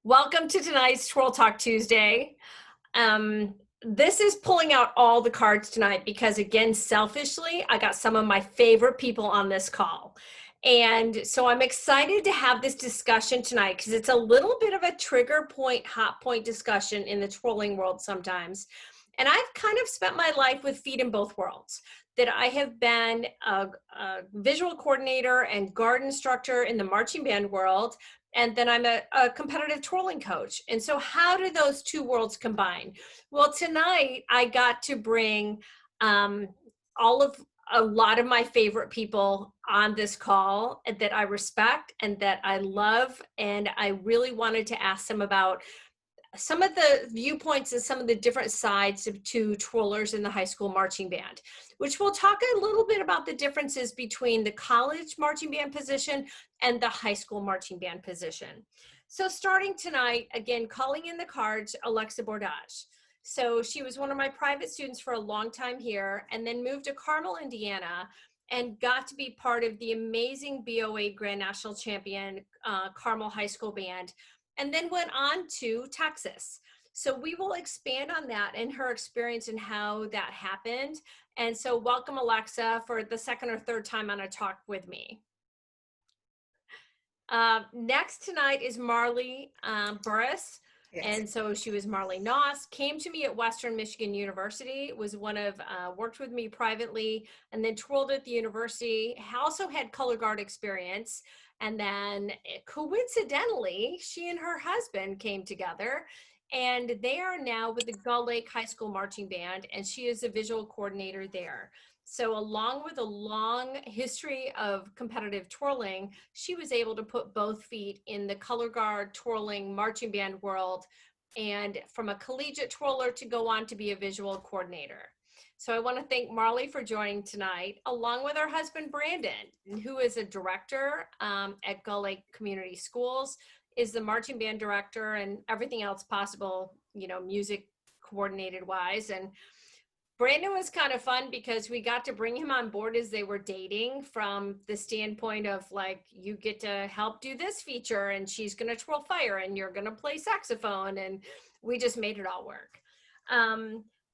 Welcome to tonight's Twirl Talk Tuesday. This is pulling out all the cards tonight because, again, selfishly, I got some of my favorite people on this call. And so I'm excited to have this discussion tonight because it's a little bit of a trigger point, hot point discussion in the twirling world sometimes. And I've kind of spent my life with feet in both worlds. That I have been a visual coordinator and guard instructor in the marching band world. And then I'm a competitive twirling coach. And so how do those two worlds combine? Well, tonight I got to bring a lot of my favorite people on this call that I respect and that I love. And I really wanted to ask them about some of the viewpoints and some of the different sides to twirlers in the high school marching band, which we'll talk a little bit about the differences between the college marching band position and the high school marching band position. So starting tonight, again, calling in the cards, Alexa Bordage. So she was one of my private students for a long time here and then moved to Carmel, Indiana, and got to be part of the amazing BOA Grand National Champion Carmel High School Band, and then went on to Texas. So we will expand on that and her experience and how that happened. And so welcome, Alexa, for the second or third time on a talk with me. Next tonight is Marley Burris. Yes. And so she was Marley Noss, came to me at Western Michigan University, was worked with me privately, and then twirled at the university, also had color guard experience. And then coincidentally, she and her husband came together and they are now with the Gull Lake High School Marching Band, and she is a visual coordinator there. So along with a long history of competitive twirling, she was able to put both feet in the color guard twirling marching band world, and from a collegiate twirler to go on to be a visual coordinator. So I want to thank Marley for joining tonight, along with her husband, Brandon, who is a director at Gull Lake Community Schools, is the marching band director and everything else possible, music coordinated wise. And Brandon was kind of fun because we got to bring him on board as they were dating from the standpoint of like, you get to help do this feature and she's going to twirl fire and you're going to play saxophone. And we just made it all work.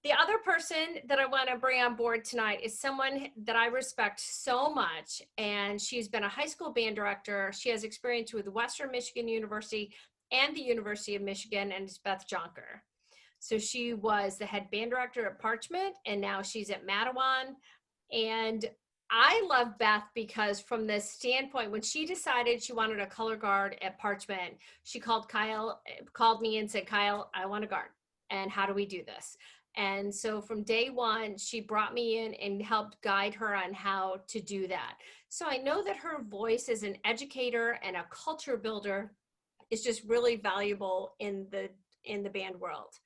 The other person that I want to bring on board tonight is someone that I respect so much, and she's been a high school band director. She has experience with Western Michigan University and the University of Michigan, and it's Beth Jonker. So she was the head band director at Parchment, and now she's at Mattawan. And I love Beth because from the standpoint, when she decided she wanted a color guard at Parchment, she called me and said, Kyle, I want a guard, and how do we do this? And so from day one, she brought me in and helped guide her on how to do that. So I know that her voice as an educator and a culture builder is just really valuable in the band world.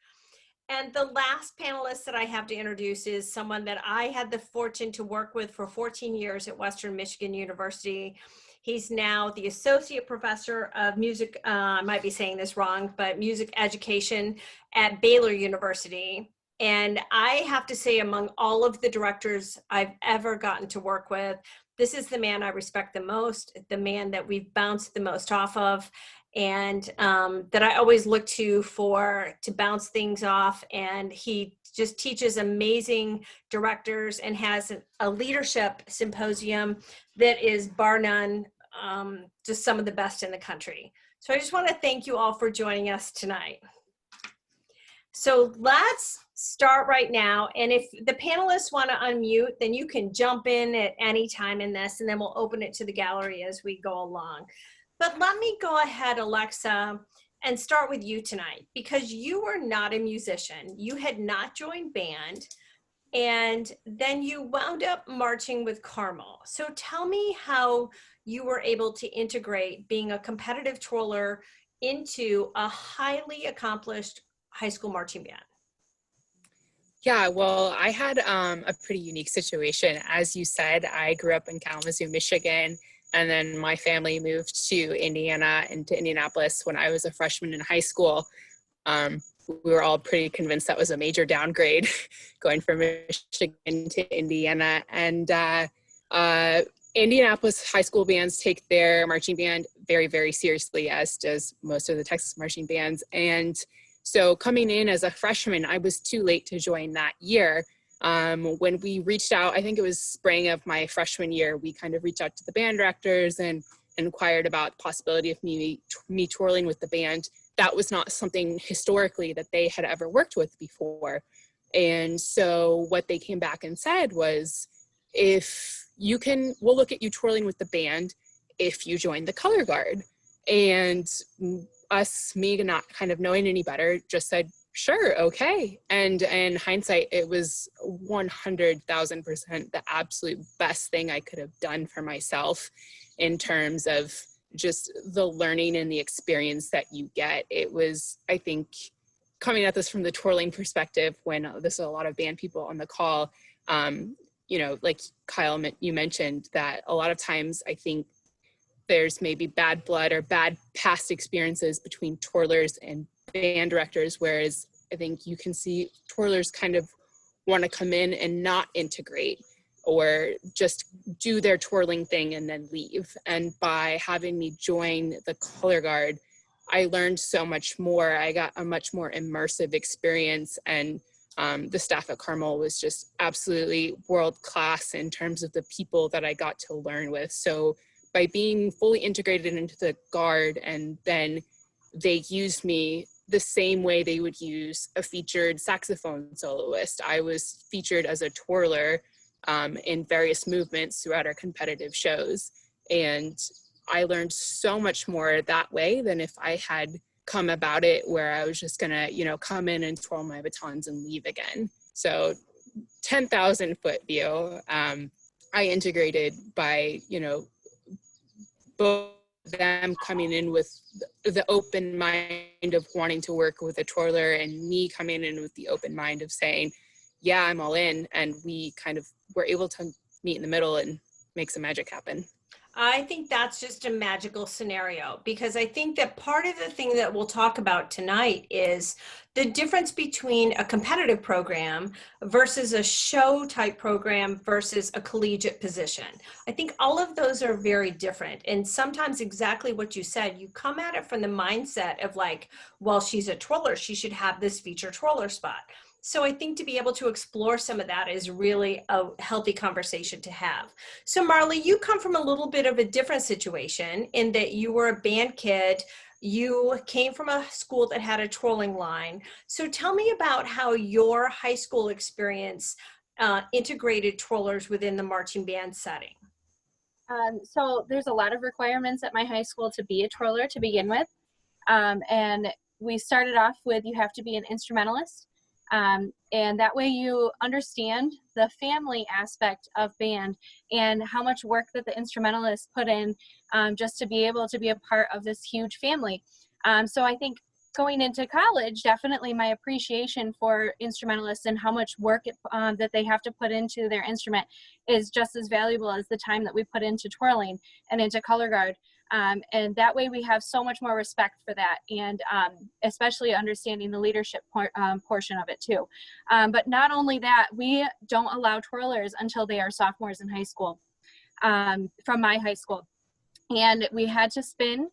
And the last panelist that I have to introduce is someone that I had the fortune to work with for 14 years at Western Michigan University. He's now the associate professor of music, I might be saying this wrong, but music education at Baylor University. And I have to say, among all of the directors I've ever gotten to work with, this is the man I respect the most, the man that we've bounced the most off of, and that I always look to bounce things off. And he just teaches amazing directors and has a leadership symposium that is bar none, just some of the best in the country. So I just want to thank you all for joining us tonight. So let's start right now. And if the panelists want to unmute, then you can jump in at any time in this, and then we'll open it to the gallery as we go along. But let me go ahead, Alexa, and start with you tonight, because you were not a musician. You had not joined band, and then you wound up marching with Carmel. So tell me how you were able to integrate being a competitive twirler into a highly accomplished high school marching band. Yeah, well, I had a pretty unique situation. As you said, I grew up in Kalamazoo, Michigan, and then my family moved to Indiana and to Indianapolis when I was a freshman in high school. We were all pretty convinced that was a major downgrade going from Michigan to Indiana. And Indianapolis high school bands take their marching band very, very seriously, as does most of the Texas marching bands. And so coming in as a freshman, I was too late to join that year. When we reached out, I think it was spring of my freshman year, we kind of reached out to the band directors and inquired about the possibility of me twirling with the band. That was not something historically that they had ever worked with before. And so what they came back and said was, if you can, we'll look at you twirling with the band if you join the color guard. And us, me not kind of knowing any better, just said, sure, okay. And in hindsight, it was 100,000% the absolute best thing I could have done for myself in terms of just the learning and the experience that you get. It was, I think, coming at this from the twirling perspective, when there's a lot of band people on the call, you know, like Kyle, you mentioned that a lot of times I think there's maybe bad blood or bad past experiences between twirlers and band directors, whereas I think you can see twirlers kind of want to come in and not integrate or just do their twirling thing and then leave. And by having me join the color guard, I learned so much more. I got a much more immersive experience, and the staff at Carmel was just absolutely world-class in terms of the people that I got to learn with. So by being fully integrated into the guard, and then they used me the same way they would use a featured saxophone soloist. I was featured as a twirler in various movements throughout our competitive shows. And I learned so much more that way than if I had come about it where I was just gonna, you know, come in and twirl my batons and leave again. So 10,000 foot view, I integrated by, you know, both them coming in with the open mind of wanting to work with a twirler, and me coming in with the open mind of saying, yeah, I'm all in. And we kind of were able to meet in the middle and make some magic happen. I think that's just a magical scenario, because I think that part of the thing that we'll talk about tonight is the difference between a competitive program versus a show type program versus a collegiate position. I think all of those are very different. And sometimes exactly what you said, you come at it from the mindset of like, well, she's a twirler, she should have this feature twirler spot. So I think to be able to explore some of that is really a healthy conversation to have. So Marley, you come from a little bit of a different situation in that you were a band kid. You came from a school that had a twirling line. So tell me about how your high school experience integrated twirlers within the marching band setting. So there's a lot of requirements at my high school to be a twirler to begin with. And we started off with, you have to be an instrumentalist. And that way you understand the family aspect of band and how much work that the instrumentalists put in just to be able to be a part of this huge family. So I think going into college, definitely my appreciation for instrumentalists and how much work that they have to put into their instrument is just as valuable as the time that we put into twirling and into color guard. And that way we have so much more respect for that, and especially understanding the leadership portion of it too. But not only that, we don't allow twirlers until they are sophomores in high school, from my high school. And we had to spin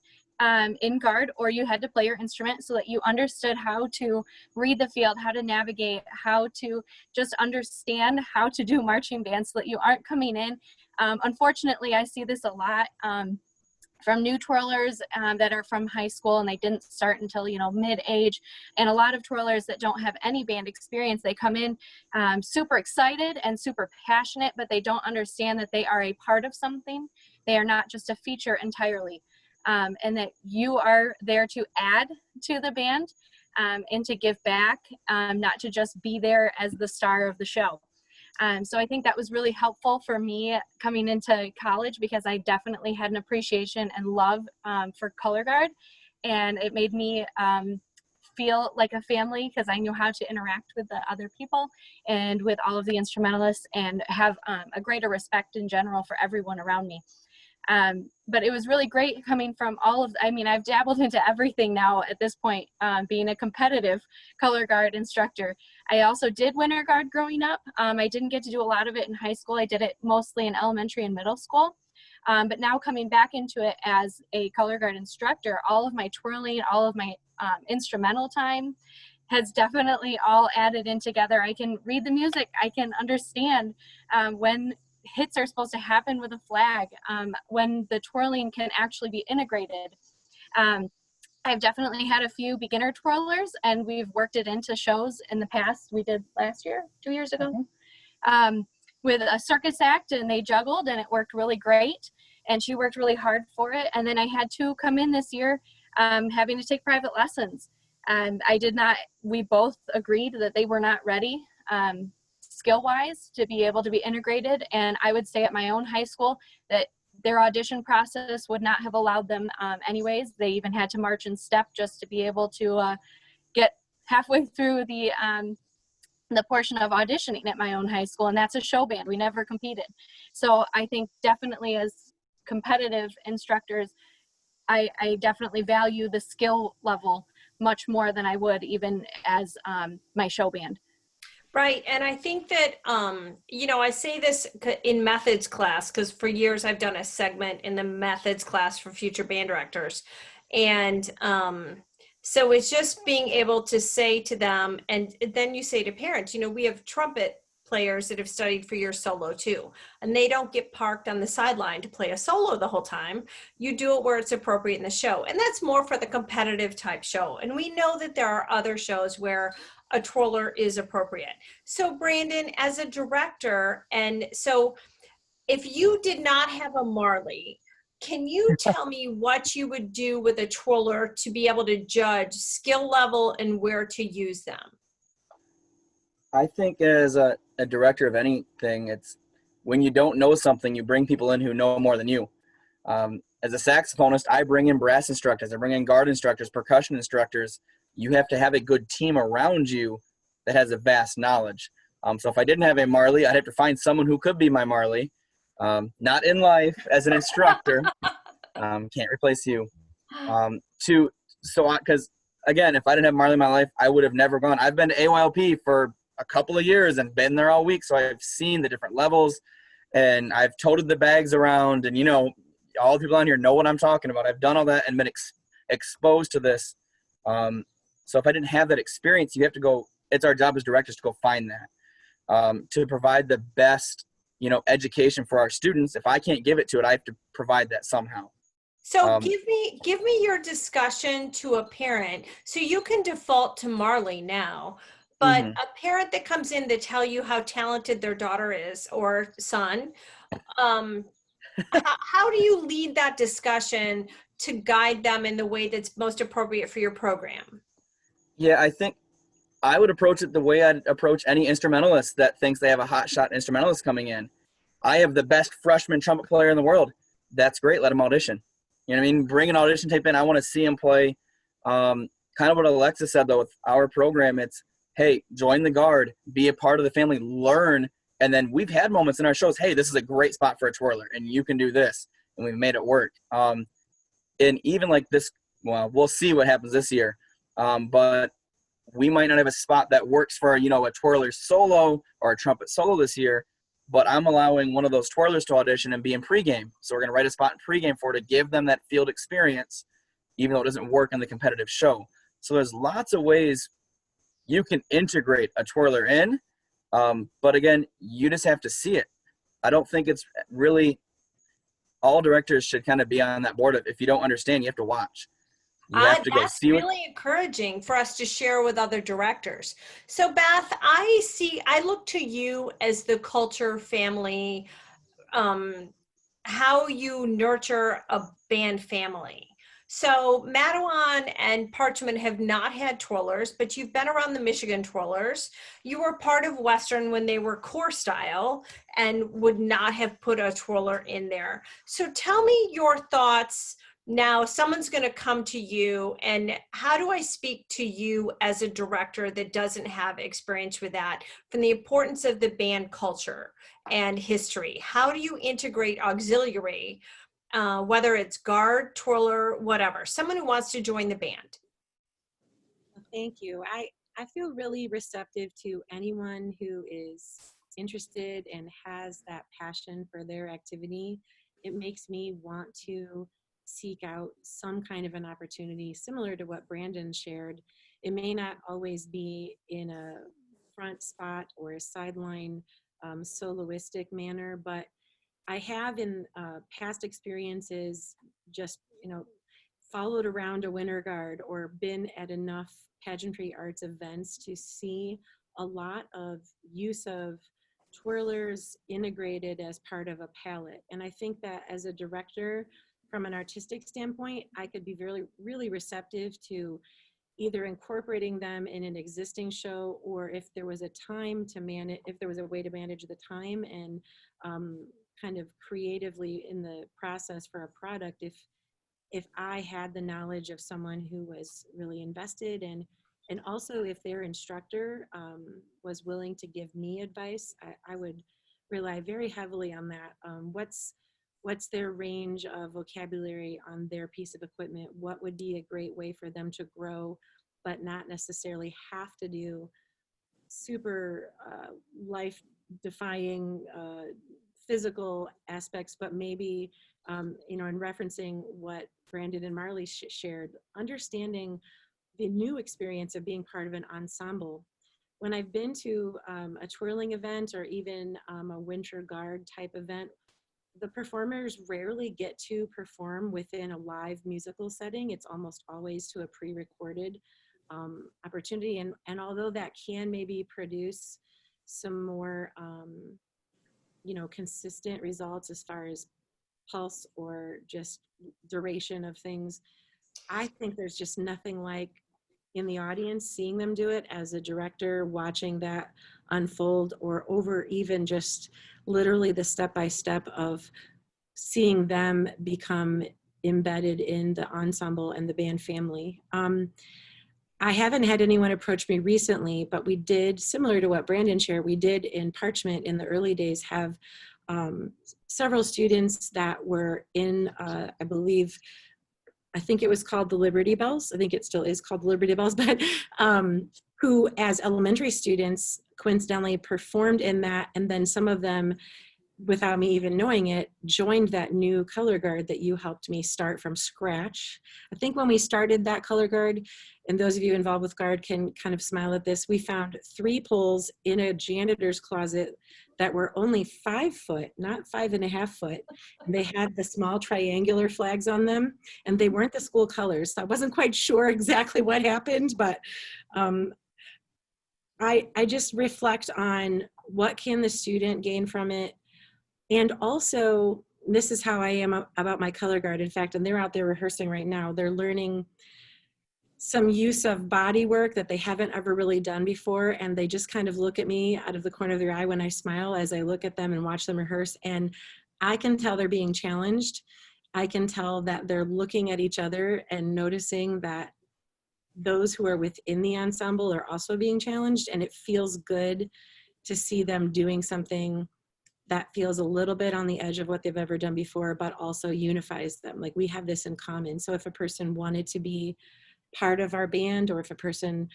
in guard, or you had to play your instrument so that you understood how to read the field, how to navigate, how to just understand how to do marching band so that you aren't coming in. Unfortunately, I see this a lot. From new twirlers that are from high school and they didn't start until, you know, mid-age, and a lot of twirlers that don't have any band experience. They come in super excited and super passionate, but they don't understand that they are a part of something. They are not just a feature entirely, and that you are there to add to the band and to give back, not to just be there as the star of the show. So I think that was really helpful for me coming into college, because I definitely had an appreciation and love for color guard, and it made me feel like a family, because I knew how to interact with the other people and with all of the instrumentalists, and have a greater respect in general for everyone around me. But it was really great coming from all of, I mean, I've dabbled into everything now at this point, being a competitive color guard instructor. I also did winter guard growing up. I didn't get to do a lot of it in high school. I did it mostly in elementary and middle school. But now coming back into it as a color guard instructor, all of my twirling, all of my instrumental time has definitely all added in together. I can read the music. I can understand when hits are supposed to happen with a flag, when the twirling can actually be integrated. I've definitely had a few beginner twirlers, and we've worked it into shows in the past. We did last year, 2 years ago, with a circus act, and they juggled, and it worked really great. And she worked really hard for it. And then I had two come in this year, having to take private lessons. And we both agreed that they were not ready skill-wise to be able to be integrated. And I would say at my own high school that their audition process would not have allowed them anyways. They even had to march in step just to be able to get halfway through the portion of auditioning at my own high school, and that's a show band. We never competed. So I think definitely as competitive instructors, I definitely value the skill level much more than I would even as my show band. Right. And I think that, I say this in methods class, because for years I've done a segment in the methods class for future band directors. And so it's just being able to say to them, and then you say to parents, we have trumpet players that have studied for your solo too, and they don't get parked on the sideline to play a solo the whole time. You do it where it's appropriate in the show. And that's more for the competitive type show. And we know that there are other shows where a twirler is appropriate. So Brandon, as a director, and so if you did not have a Marley, can you tell me what you would do with a twirler to be able to judge skill level and where to use them? I think as a director of anything, it's when you don't know something, you bring people in who know more than you. As a saxophonist, I bring in brass instructors, I bring in guard instructors, percussion instructors. You have to have a good team around you that has a vast knowledge. So if I didn't have a Marley, I'd have to find someone who could be my Marley. Not in life as an instructor. Can't replace you. Because again, if I didn't have Marley in my life, I would have never gone. I've been to AYLP for a couple of years and been there all week. So I've seen the different levels, and I've toted the bags around, and all the people on here know what I'm talking about. I've done all that and been exposed to this. So if I didn't have that experience, you have to go, it's our job as directors to go find that, to provide the best, education for our students. If I can't give it to it, I have to provide that somehow. So give me your discussion to a parent. So you can default to Marley now, but a parent that comes in to tell you how talented their daughter is or son, how do you lead that discussion to guide them in the way that's most appropriate for your program? Yeah, I think I would approach it the way I'd approach any instrumentalist that thinks they have a hotshot instrumentalist coming in. I have the best freshman trumpet player in the world. That's great. Let him audition. You know what I mean? Bring an audition tape in. I want to see him play. Kind of what Alexa said, though, with our program, it's, hey, join the guard, be a part of the family, learn. And then we've had moments in our shows, hey, this is a great spot for a twirler, and you can do this. And we've made it work. And even like this, well, we'll see what happens this year. But we might not have a spot that works for, a twirler solo or a trumpet solo this year, but I'm allowing one of those twirlers to audition and be in pregame. So we're going to write a spot in pregame for to give them that field experience, even though it doesn't work in the competitive show. So there's lots of ways you can integrate a twirler in, but again, you just have to see it. I don't think it's really, all directors should kind of be on that board of, if you don't understand, you have to watch. You have to go that's see really encouraging for us to share with other directors. So Beth, I look to you as the culture family, how you nurture a band family. So Mattawan and Parchment have not had twirlers, but you've been around the Michigan twirlers. You were part of Western when they were core style and would not have put a twirler in there. So tell me your thoughts. Now someone's going to come to you, and how do I speak to you as a director that doesn't have experience with that, from the importance of the band culture and history? How do you integrate auxiliary, whether it's guard, twirler, whatever, someone who wants to join the band? Thank you. I feel really receptive to anyone who is interested and has that passion for their activity. it makes me want to seek out some kind of an opportunity similar to what Brandon shared. It may not always be in a front spot or a sideline soloistic manner, but I have in past experiences just, followed around a winter guard or been at enough pageantry arts events to see a lot of use of twirlers integrated as part of a palette. And I think that as a director, from an artistic standpoint, I could be really receptive to either incorporating them in an existing show, or if there was a time to manage, if there was a way to manage the time and kind of creatively in the process for a product, if I had the knowledge of someone who was really invested, and also if their instructor was willing to give me advice, I would rely very heavily on that. What's their range of vocabulary on their piece of equipment? What would be a great way for them to grow, but not necessarily have to do super life-defying physical aspects, but maybe, in referencing what Brandon and Marley shared, understanding the new experience of being part of an ensemble. When I've been to a twirling event or even a winter guard type event, the performers rarely get to perform within a live musical setting. It's almost always to a pre-recorded opportunity. And although that can maybe produce some more, consistent results as far as pulse or just duration of things, I think there's just nothing like in the audience seeing them do it as a director, watching that unfold, or over even just literally the step-by-step of seeing them become embedded in the ensemble and the band family. I haven't had anyone approach me recently, but we did, similar to what Brandon shared, we did in Parchment in the early days have several students that were in, I think it was called the Liberty Bells. I think it still is called the Liberty Bells, but who as elementary students coincidentally performed in that. And then some of them, without me even knowing it, joined that new color guard that you helped me start from scratch. I think when we started that color guard, and those of you involved with guard can kind of smile at this, we found 3 poles in a janitor's closet that were only 5 foot, not 5.5 foot. And they had the small triangular flags on them, and they weren't the school colors. So I wasn't quite sure exactly what happened, but I just reflect on what can the student gain from it. And also, this is how I am about my color guard. In fact, and they're out there rehearsing right now. They're learning some use of body work that they haven't ever really done before. And they just kind of look at me out of the corner of their eye when I smile as I look at them and watch them rehearse. And I can tell they're being challenged. I can tell that they're looking at each other and noticing that those who are within the ensemble are also being challenged. And it feels good to see them doing something that feels a little bit on the edge of what they've ever done before, but also unifies them. Like, we have this in common. So if a person wanted to be part of our band, or if a person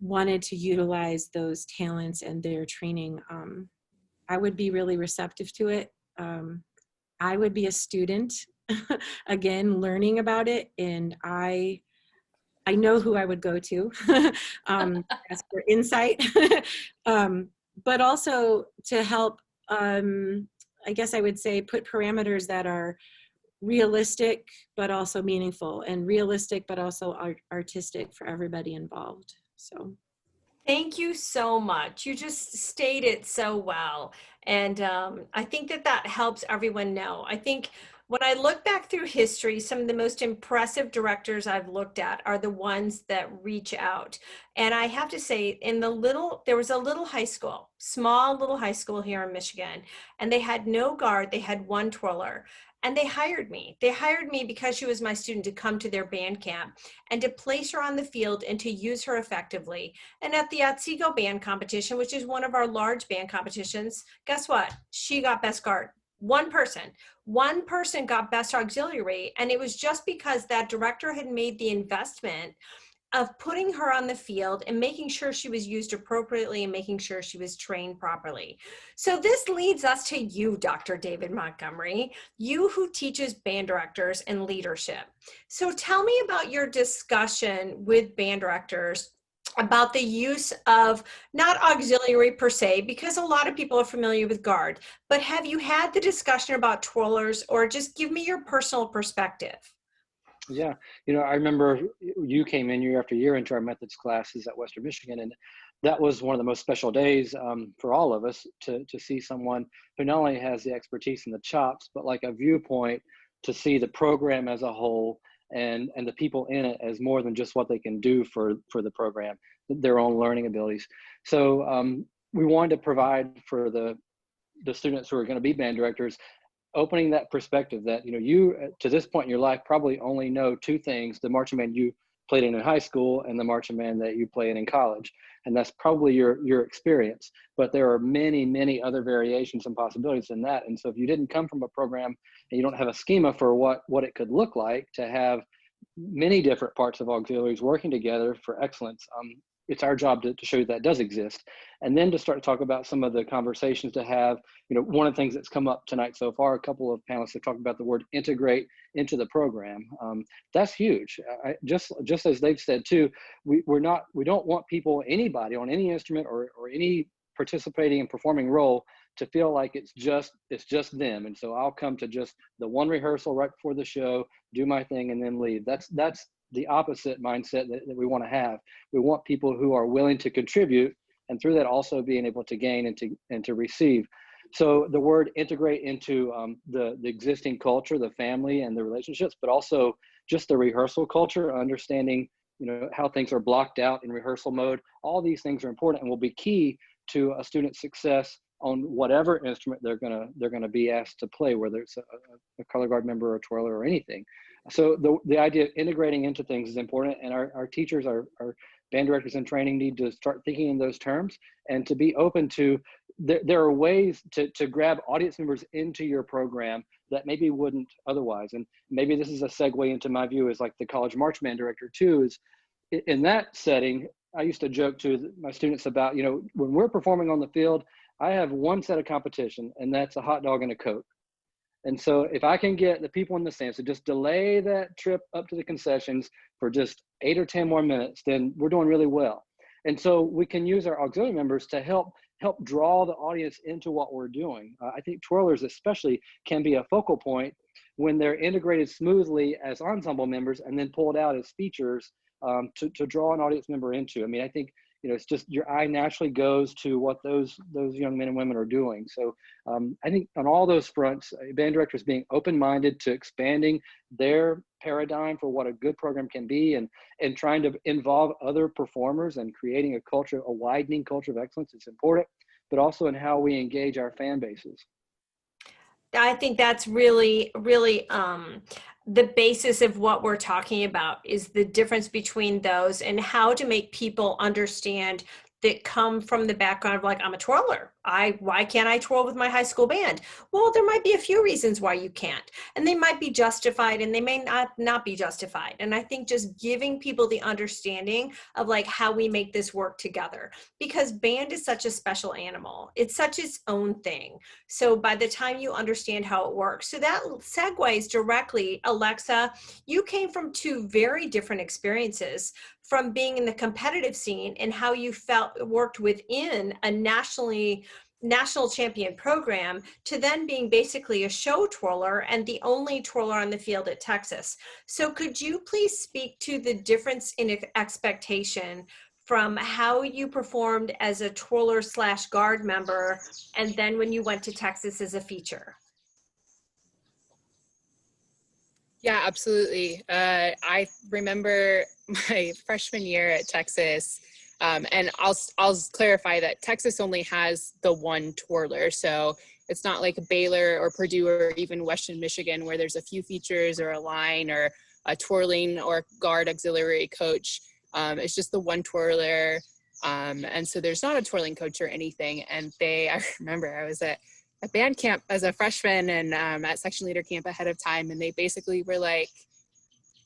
wanted to utilize those talents and their training, I would be really receptive to it. I would be a student, again, learning about it. And I know who I would go to ask for insight, but also to help, I guess I would say, put parameters that are realistic, but also meaningful, and realistic, but also artistic for everybody involved. So. Thank you so much. You just stated so well. And I think that helps everyone know. I think when I look back through history, some of the most impressive directors I've looked at are the ones that reach out. And I have to say, there was a little high school, small little high school here in Michigan, and they had no guard. They had 1 twirler. And they hired me. They hired me because she was my student to come to their band camp and to place her on the field and to use her effectively. And at the Otsego band competition, which is one of our large band competitions, guess what? She got best guard. One person got best auxiliary. And it was just because that director had made the investment of putting her on the field and making sure she was used appropriately and making sure she was trained properly. So this leads us to you, Dr. David Montgomery, you who teaches band directors and leadership. So tell me about your discussion with band directors about the use of, not auxiliary per se, because a lot of people are familiar with guard, but have you had the discussion about twirlers, or just give me your personal perspective? Yeah, you know, I remember you came in year after year into our methods classes at Western Michigan, and that was one of the most special days for all of us to see someone who not only has the expertise and the chops, but like a viewpoint to see the program as a whole and the people in it as more than just what they can do for the program, their own learning abilities. So we wanted to provide for the students who are going to be band directors, opening that perspective that, you know, you to this point in your life probably only know two things: the marching band you played in high school and the marching band that you play in college. And that's probably your experience, but there are many other variations and possibilities in that. And so if you didn't come from a program and you don't have a schema for what it could look like to have many different parts of auxiliaries working together for excellence, it's our job to show you that does exist. And then to start to talk about some of the conversations to have. You know, one of the things that's come up tonight so far, a couple of panelists have talked about the word integrate into the program. That's huge. Just as they've said too, we don't want people, anybody on any instrument or any participating and performing role, to feel like it's just them. And so I'll come to just the one rehearsal right before the show, do my thing, and then leave. That's the opposite mindset that we want to have. We want people who are willing to contribute, and through that also being able to gain and to receive. So the word integrate into the existing culture, the family and the relationships, but also just the rehearsal culture, understanding, you know, how things are blocked out in rehearsal mode. All these things are important and will be key to a student's success on whatever instrument they're gonna be asked to play, whether it's a color guard member or a twirler or anything. So the idea of integrating into things is important, and our teachers, our band directors in training need to start thinking in those terms and to be open to, there are ways to grab audience members into your program that maybe wouldn't otherwise. And maybe this is a segue into my view as like the college march band director too, is in that setting, I used to joke to my students about, you know, when we're performing on the field, I have one set of competition, and that's a hot dog and a Coke. And so if I can get the people in the stands to just delay that trip up to the concessions for just 8 or 10 more minutes, then we're doing really well. And so we can use our auxiliary members to help draw the audience into what we're doing. I think twirlers especially can be a focal point when they're integrated smoothly as ensemble members and then pulled out as features to draw an audience member into. I mean, I think, you know, it's just your eye naturally goes to what those young men and women are doing. So I think on all those fronts, band directors being open-minded to expanding their paradigm for what a good program can be, and trying to involve other performers and creating a culture, a widening culture of excellence is important, but also in how we engage our fan bases. I think that's really the basis of what we're talking about, is the difference between those and how to make people understand that come from the background of like, I'm a twirler. Why can't I twirl with my high school band? Well, there might be a few reasons why you can't, and they might be justified and they may not be justified. And I think just giving people the understanding of like how we make this work together, because band is such a special animal. It's such its own thing. So by the time you understand how it works, so that segues directly, Alexa, you came from two very different experiences, from being in the competitive scene and how you worked within a national champion program, to then being basically a show twirler and the only twirler on the field at Texas. So could you please speak to the difference in expectation from how you performed as a twirler / guard member, and then when you went to Texas as a feature? Yeah, absolutely. I remember my freshman year at Texas, and I'll clarify that Texas only has the one twirler. So it's not like Baylor or Purdue or even Western Michigan, where there's a few features or a line or a twirling or guard auxiliary coach. It's just the one twirler. And so there's not a twirling coach or anything. And I remember I was at band camp as a freshman and at section leader camp ahead of time. And they basically were like,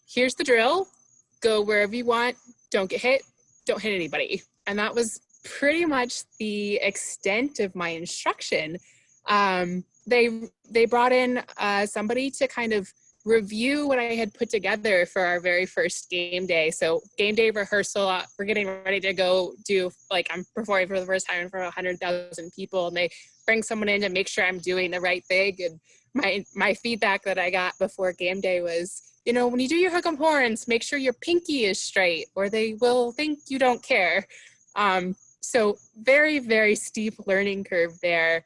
here's the drill, go wherever you want, don't get hit, don't hit anybody. And that was pretty much the extent of my instruction. They brought in somebody to kind of review what I had put together for our very first game day. So game day rehearsal, we're getting ready to go do, like, I'm performing for the first time in front of 100,000 people, and they bring someone in to make sure I'm doing the right thing. And my feedback that I got before game day was, you know, when you do your hook 'em horns, make sure your pinky is straight or they will think you don't care. So very, very steep learning curve there.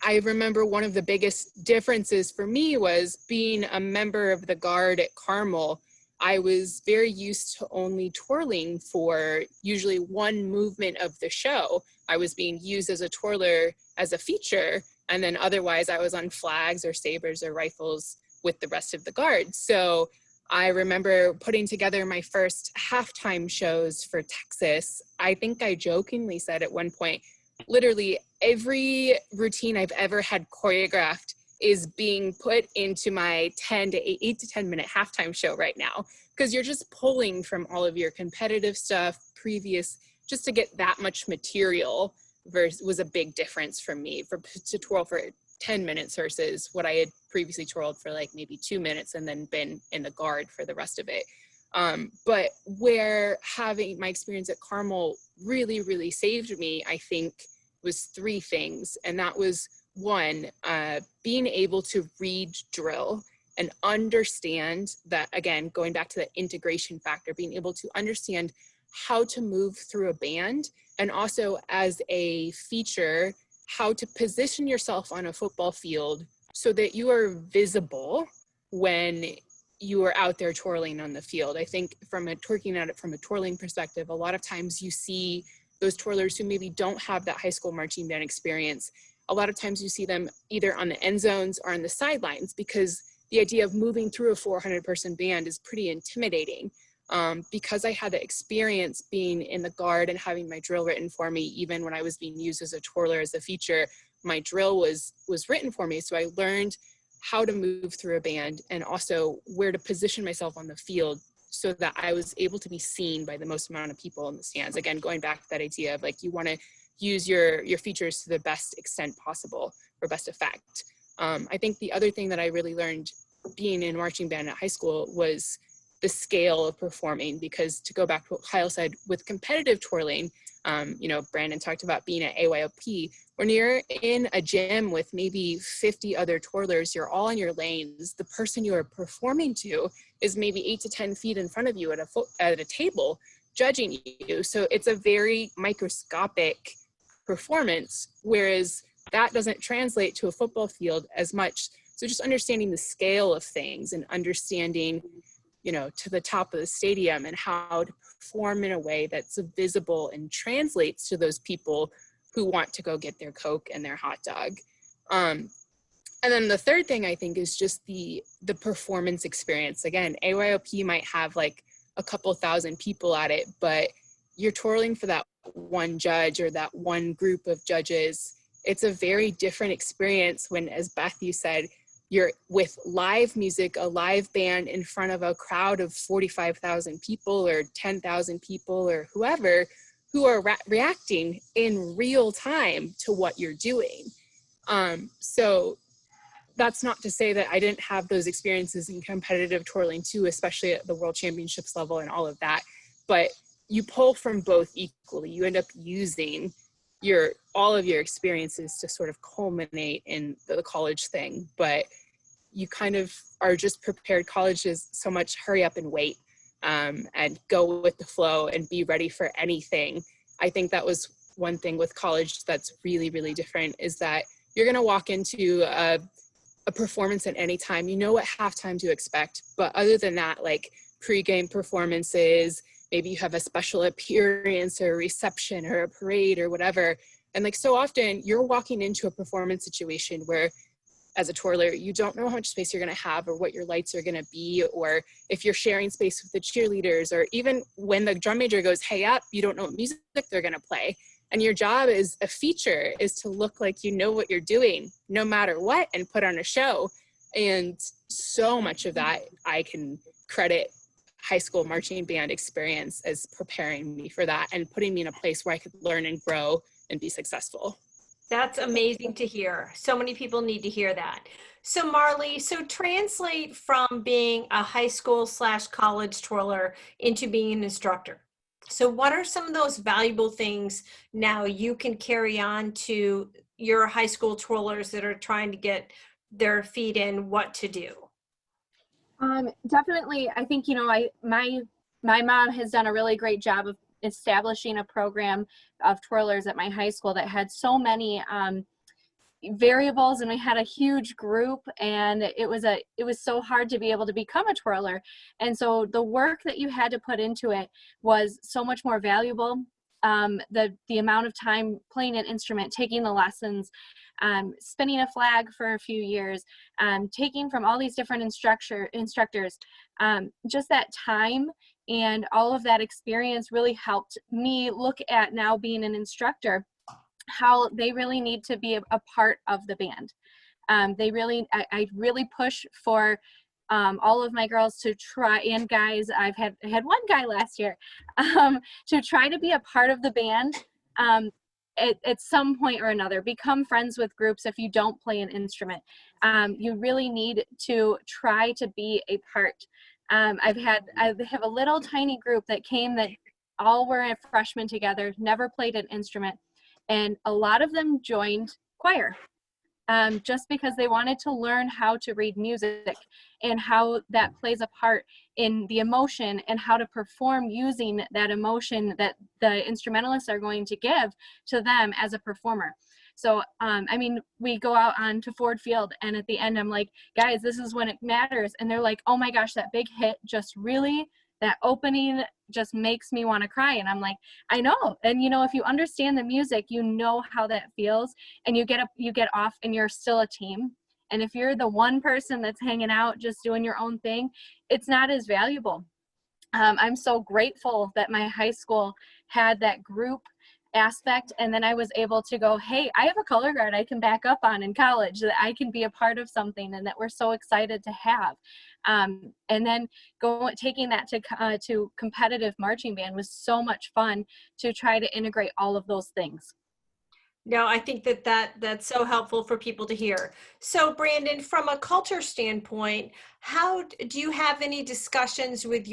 I remember one of the biggest differences for me was being a member of the Guard at Carmel. I was very used to only twirling for usually one movement of the show. I was being used as a twirler as a feature, and then otherwise I was on flags or sabers or rifles with the rest of the Guard. So I remember putting together my first halftime shows for Texas. I think I jokingly said at one point, literally every routine I've ever had choreographed is being put into my 8 to 10 minute halftime show right now, because you're just pulling from all of your competitive stuff previous, just to get that much material was a big difference for me to twirl for 10 minutes versus what I had previously twirled for like maybe 2 minutes and then been in the Guard for the rest of it. But where having my experience at Carmel really, really saved me, I think, was 3 things. And that was, 1, being able to read drill and understand that, again, going back to the integration factor, being able to understand how to move through a band, and also as a feature, how to position yourself on a football field so that you are visible when you are out there twirling on the field. I think from looking at it from a twirling perspective, a lot of times you see those twirlers who maybe don't have that high school marching band experience. A lot of times you see them either on the end zones or on the sidelines, because the idea of moving through a 400-person band is pretty intimidating. Because I had the experience being in the Guard and having my drill written for me, even when I was being used as a twirler as a feature, my drill was written for me. So I learned how to move through a band and also where to position myself on the field so that I was able to be seen by the most amount of people in the stands. Again, going back to that idea of like, you want to use your features to the best extent possible for best effect. I think the other thing that I really learned being in marching band at high school was the scale of performing, because to go back to what Kyle said, with competitive twirling, you know, Brandon talked about being at AYOP, when you're in a gym with maybe 50 other twirlers, you're all in your lanes. The person you are performing to is maybe 8 to 10 feet in front of you at a table judging you. So it's a very microscopic performance, whereas that doesn't translate to a football field as much. So just understanding the scale of things and understanding, you know, to the top of the stadium and how to perform in a way that's visible and translates to those people who want to go get their Coke and their hot dog. And then the third thing I think is just the performance experience. Again, AYOP might have like a couple thousand people at it, but you're twirling for that one judge or that one group of judges. It's a very different experience when, as Beth, you said, you're with live music, a live band in front of a crowd of 45,000 people or 10,000 people or whoever who are reacting in real time to what you're doing. So that's not to say that I didn't have those experiences in competitive twirling too, especially at the World Championships level and all of that. But you pull from both equally. You end up using all of your experiences to sort of culminate in the college thing. But you kind of are just prepared. College is so much hurry up and wait and go with the flow and be ready for anything. I think that was one thing with college that's really, really different, is that you're going to walk into a performance at any time. You know what halftime to expect. But other than that, like pregame performances, maybe you have a special appearance or a reception or a parade or whatever. And like so often you're walking into a performance situation where as a twirler, you don't know how much space you're going to have or what your lights are going to be, or if you're sharing space with the cheerleaders, or even when the drum major goes, hey up, you don't know what music they're going to play. And your job as a feature is to look like you know what you're doing no matter what and put on a show. And so much of that I can credit high school marching band experience as preparing me for that and putting me in a place where I could learn and grow and be successful. That's amazing to hear. So many people need to hear that. So Marley, so translate from being a high school / college twirler into being an instructor. So what are some of those valuable things now you can carry on to your high school twirlers that are trying to get their feet in what to do? Definitely, I think, you know, my mom has done a really great job of establishing a program of twirlers at my high school that had so many variables, and we had a huge group, and it was so hard to be able to become a twirler. And so the work that you had to put into it was so much more valuable. The amount of time playing an instrument, taking the lessons, spinning a flag for a few years, taking from all these different instructors, just that time and all of that experience really helped me look at now being an instructor, how they really need to be a part of the band. I really push for all of my girls to try, and guys, I had one guy last year, to try to be a part of the band at some point or another. Become friends with groups if you don't play an instrument. You really need to try to be a part. I have a little tiny group that came that all were a freshman together, never played an instrument, and a lot of them joined choir. Just because they wanted to learn how to read music and how that plays a part in the emotion and how to perform using that emotion that the instrumentalists are going to give to them as a performer. So, I mean, we go out onto Ford Field, and at the end, I'm like, guys, this is when it matters. And they're like, oh my gosh, that big hit just really, that opening just makes me want to cry. And I'm like, I know. And, you know, if you understand the music, you know how that feels, and you get off and you're still a team. And if you're the one person that's hanging out, just doing your own thing, it's not as valuable. I'm so grateful that my high school had that group aspect, and then I was able to go, hey, I have a color guard I can back up on in college, that I can be a part of something, and that we're so excited to have. And then taking that to competitive marching band was so much fun to try to integrate all of those things. No, I think that's so helpful for people to hear. So Brandon, from a culture standpoint, how do you have any discussions with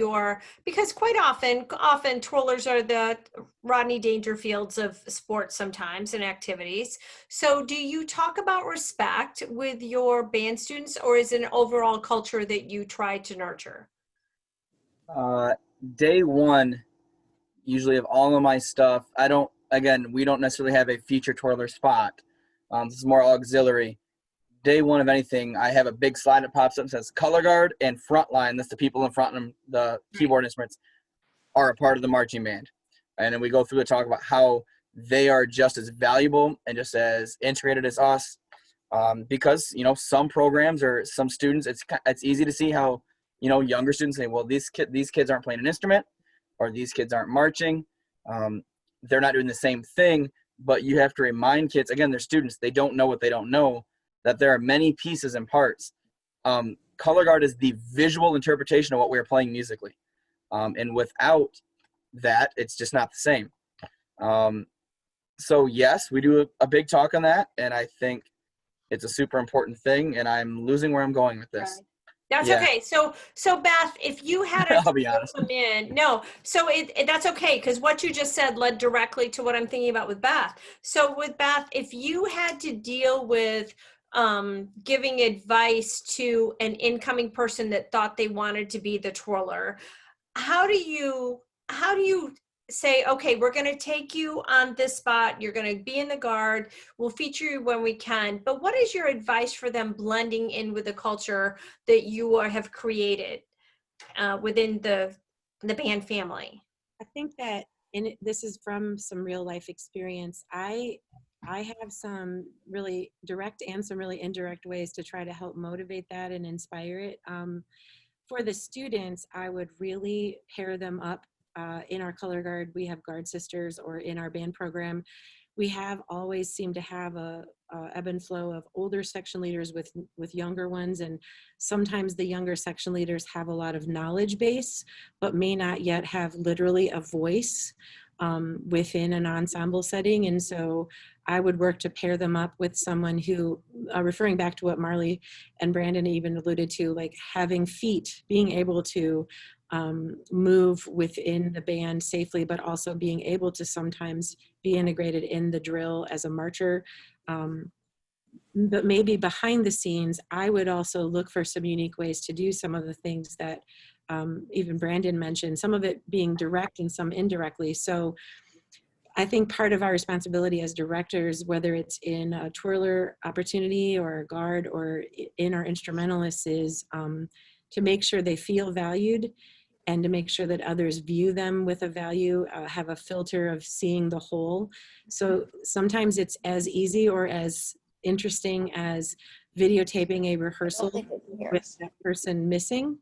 because quite often twirlers are the Rodney Dangerfields of sports sometimes and activities. So do you talk about respect with your band students, or is it an overall culture that you try to nurture? Day one, usually of all of my stuff, we don't necessarily have a feature twirler spot. This is more auxiliary. Day one of anything, I have a big slide that pops up and says color guard and front line. That's the people in front of them, the keyboard instruments are a part of the marching band. And then we go through the talk about how they are just as valuable and just as integrated as us. Because, you know, some programs or some students, it's easy to see how, you know, younger students say, well, these kids aren't playing an instrument, or these kids aren't marching. They're not doing the same thing, but you have to remind kids, again, they're students, they don't know what they don't know, that there are many pieces and parts. Color guard is the visual interpretation of what we're playing musically. And without that, it's just not the same. So yes, we do a big talk on that, and I think it's a super important thing, and I'm losing where I'm going with this. That's okay. So Beth, if you had I'll be honest. come in, no, so that's okay, because what you just said led directly to what I'm thinking about with Beth. So with Beth, if you had to deal with giving advice to an incoming person that thought they wanted to be the twirler, how do you say, okay, we're going to take you on this spot, you're going to be in the guard, we'll feature you when we can, but what is your advice for them blending in with the culture that you have created within the band family? I think that, this is from some real life experience. I have some really direct and some really indirect ways to try to help motivate that and inspire it. For the students, I would really pair them up. In our color guard, we have guard sisters, or in our band program, we have always seemed to have a ebb and flow of older section leaders with younger ones, and sometimes the younger section leaders have a lot of knowledge base, but may not yet have literally a voice within an ensemble setting. And so I would work to pair them up with someone who, referring back to what Marley and Brandon even alluded to, like having feet, being able to move within the band safely, but also being able to sometimes be integrated in the drill as a marcher. But maybe behind the scenes, I would also look for some unique ways to do some of the things that even Brandon mentioned, some of it being direct and some indirectly. So I think part of our responsibility as directors, whether it's in a twirler opportunity or a guard or in our instrumentalists, is to make sure they feel valued and to make sure that others view them with a value, have a filter of seeing the whole. So sometimes it's as easy or as interesting as videotaping a rehearsal with that person missing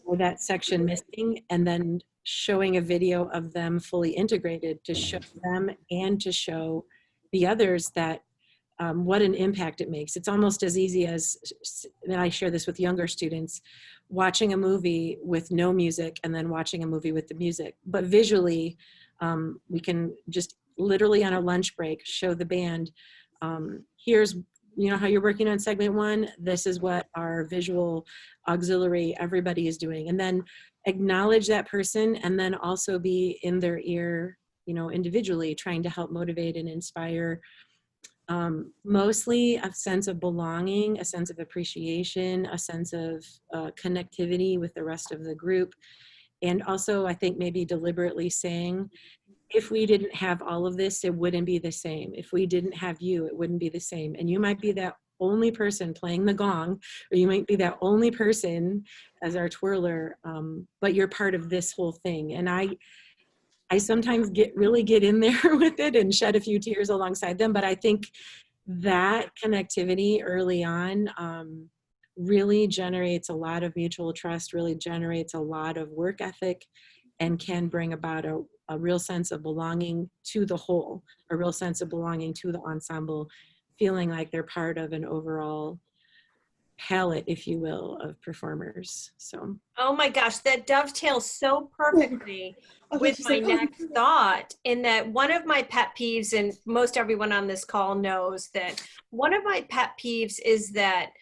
or that section missing, and then showing a video of them fully integrated to show them and to show the others that what an impact it makes. It's almost as easy as, and I share this with younger students, watching a movie with no music and then watching a movie with the music. But visually, we can just literally on a lunch break show the band, here's, you know, how you're working on segment one, this is what our visual auxiliary everybody is doing. And then acknowledge that person, and then also be in their ear, you know, individually trying to help motivate and inspire. Mostly a sense of belonging, a sense of appreciation, a sense of connectivity with the rest of the group. And also, I think maybe deliberately saying, if we didn't have all of this, it wouldn't be the same. If we didn't have you, it wouldn't be the same. And you might be that only person playing the gong, or you might be that only person as our twirler, but you're part of this whole thing. And I sometimes really get in there with it and shed a few tears alongside them. But I think that connectivity early on really generates a lot of mutual trust, really generates a lot of work ethic, and can bring about a real sense of belonging to the whole, a real sense of belonging to the ensemble, feeling like they're part of an overall palette, if you will, of performers. So. Oh my gosh, that dovetails so perfectly with my next thought, in that one of my pet peeves, and most everyone on this call knows that one of my pet peeves is that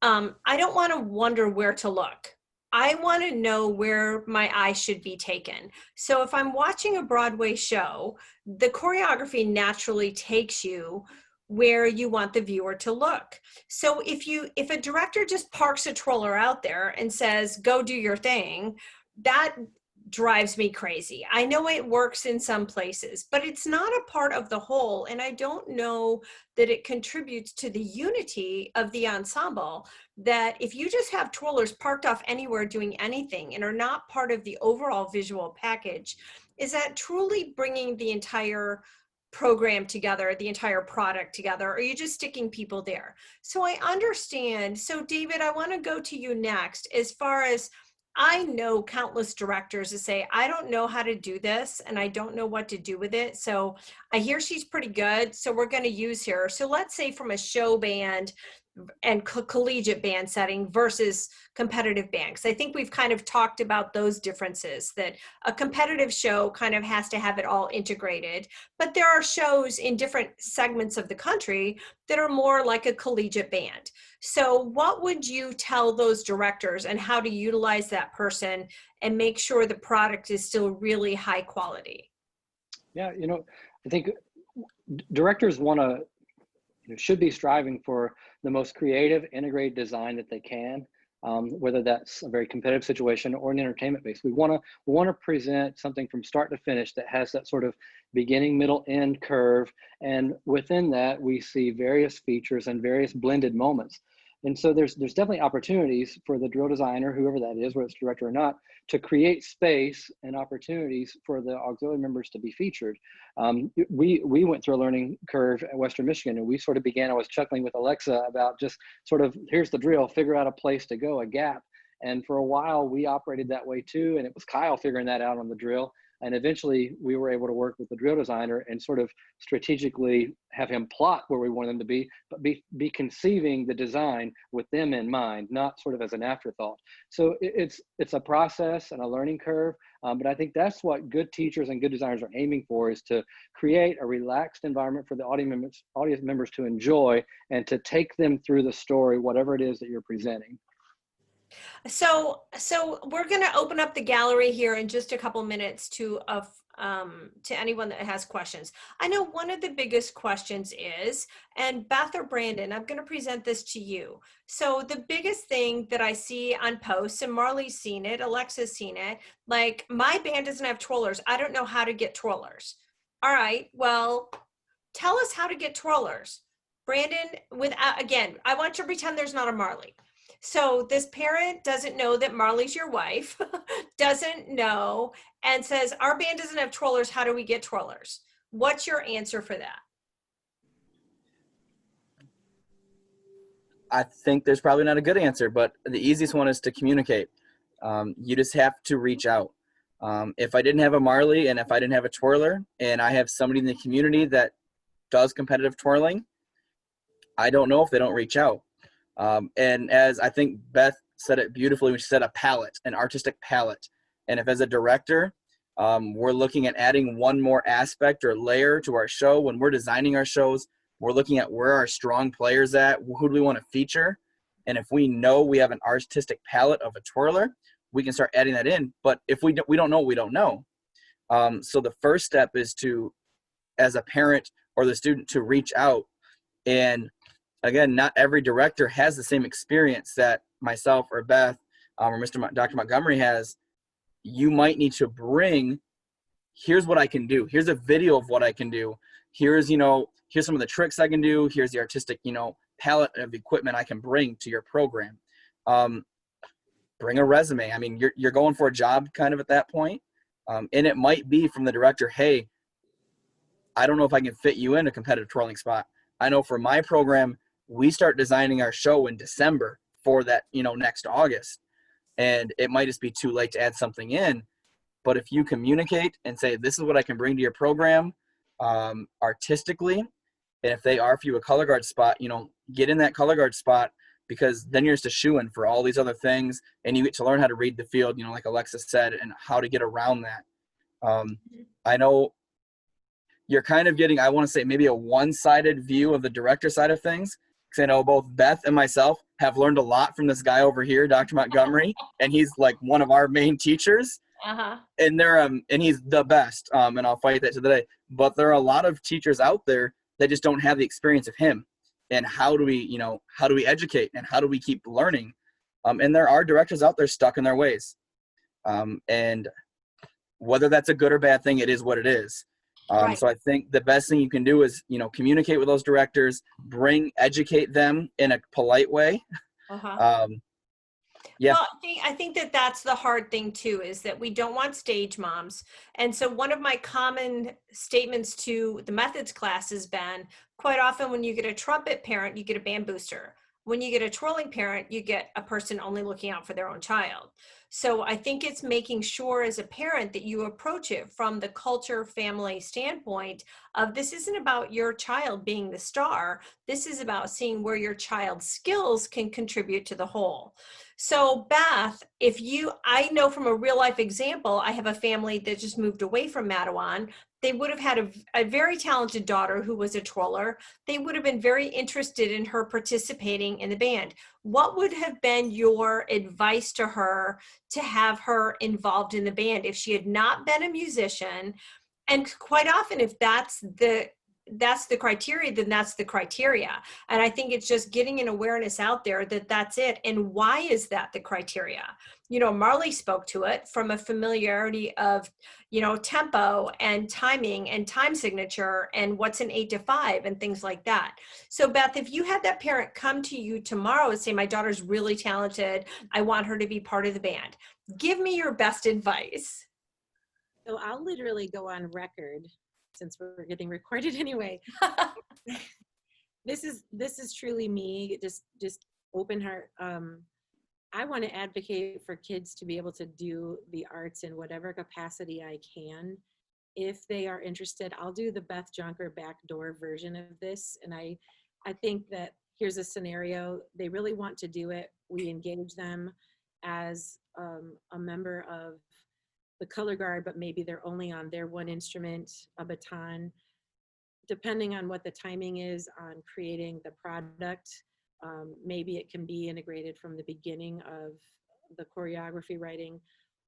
I don't want to wonder where to look. I want to know where my eye should be taken. So if I'm watching a Broadway show, the choreography naturally takes you where you want the viewer to look. So if a director just parks a twirler out there and says, go do your thing, that drives me crazy. I know it works in some places, but it's not a part of the whole. And I don't know that it contributes to the unity of the ensemble, that if you just have twirlers parked off anywhere doing anything and are not part of the overall visual package, is that truly bringing the entire program together, the entire product together, or are you just sticking people there? So I understand. So David, I want to go to you next. As far as, I know countless directors that say, I don't know how to do this and I don't know what to do with it. So I hear she's pretty good, so we're going to use her. So let's say from a show band and collegiate band setting versus competitive band, because I think we've kind of talked about those differences, that a competitive show kind of has to have it all integrated, but there are shows in different segments of the country that are more like a collegiate band. So what would you tell those directors and how to utilize that person and make sure the product is still really high quality? Yeah, you know, I think directors should be striving for the most creative, integrated design that they can, whether that's a very competitive situation or an entertainment base. We want to present something from start to finish that has that sort of beginning, middle, end curve, and within that we see various features and various blended moments. And so there's definitely opportunities for the drill designer, whoever that is, whether it's director or not, to create space and opportunities for the auxiliary members to be featured. We went through a learning curve at Western Michigan, and we sort of began, I was chuckling with Alexa about just sort of, here's the drill, figure out a place to go, a gap. And for a while we operated that way too. And it was Kyle figuring that out on the drill. And eventually we were able to work with the drill designer and sort of strategically have him plot where we want them to be, but be conceiving the design with them in mind, not sort of as an afterthought. So it's a process and a learning curve, but I think that's what good teachers and good designers are aiming for, is to create a relaxed environment for the audience members to enjoy and to take them through the story, whatever it is that you're presenting. So we're going to open up the gallery here in just a couple minutes to anyone that has questions. I know one of the biggest questions is, and Beth or Brandon, I'm going to present this to you. So the biggest thing that I see on posts, and Marley's seen it, Alexa's seen it, like, my band doesn't have twirlers. I don't know how to get twirlers. All right, well, tell us how to get twirlers. Brandon, again, I want you to pretend there's not a Marley. So this parent doesn't know that Marley's your wife, doesn't know, and says, our band doesn't have twirlers. How do we get twirlers? What's your answer for that? I think there's probably not a good answer, but the easiest one is to communicate. You just have to reach out. If I didn't have a Marley and if I didn't have a twirler and I have somebody in the community that does competitive twirling, I don't know if they don't reach out. And as I think Beth said it beautifully when she said a palette, an artistic palette. And if as a director, we're looking at adding one more aspect or layer to our show, when we're designing our shows, we're looking at where our strong players at, who do we want to feature? And if we know we have an artistic palette of a twirler, we can start adding that in. But if we don't know, we don't know. So the first step is to, as a parent or the student, to reach out. And again, not every director has the same experience that myself or Beth or Dr. Montgomery has. You might need to bring, here's what I can do. Here's a video of what I can do. Here's some of the tricks I can do. Here's the artistic, palette of equipment I can bring to your program. Bring a resume. I mean, you're going for a job kind of at that point. And it might be from the director, hey, I don't know if I can fit you in a competitive twirling spot. I know for my program, we start designing our show in December for that, next August. And it might just be too late to add something in. But if you communicate and say, this is what I can bring to your program artistically, and if they offer you a color guard spot, get in that color guard spot, because then you're just a shoo-in for all these other things, and you get to learn how to read the field, like Alexa said, and how to get around that. I know you're kind of getting, I want to say, maybe a one-sided view of the director side of things, because I know both Beth and myself have learned a lot from this guy over here, Dr. Montgomery, and he's like one of our main teachers. Uh-huh. And and he's the best, and I'll fight that to the day. But there are a lot of teachers out there that just don't have the experience of him. And how do we educate, and how do we keep learning? And there are directors out there stuck in their ways. And whether that's a good or bad thing, it is what it is. Right. So I think the best thing you can do is, communicate with those directors, educate them in a polite way. Uh-huh. Yeah. Well, I think that that's the hard thing too, is that we don't want stage moms. And so one of my common statements to the methods class has been, quite often when you get a trumpet parent, you get a band booster. When you get a twirling parent, you get a person only looking out for their own child. So I think it's making sure as a parent that you approach it from the culture family standpoint of, this isn't about your child being the star. This is about seeing where your child's skills can contribute to the whole. So Beth, I know from a real life example, I have a family that just moved away from Mattawan. They would have had a very talented daughter who was a twirler. They would have been very interested in her participating in the band. What would have been your advice to her to have her involved in the band if she had not been a musician? And quite often, if that's the criteria, then that's the criteria. And I think it's just getting an awareness out there that that's it. And why is that the criteria? Marley spoke to it from a familiarity of, tempo and timing and time signature and what's an 8 to 5 and things like that. So Beth, if you had that parent come to you tomorrow and say, my daughter's really talented, I want her to be part of the band, give me your best advice. So I'll literally go on record, since we're getting recorded anyway. This is truly me, just open heart. I want to advocate for kids to be able to do the arts in whatever capacity I can. If they are interested, I'll do the Beth Jonker backdoor version of this. And I think that here's a scenario. They really want to do it. We engage them as a member of the color guard, but maybe they're only on their one instrument, a baton. Depending on what the timing is on creating the product, maybe it can be integrated from the beginning of the choreography writing,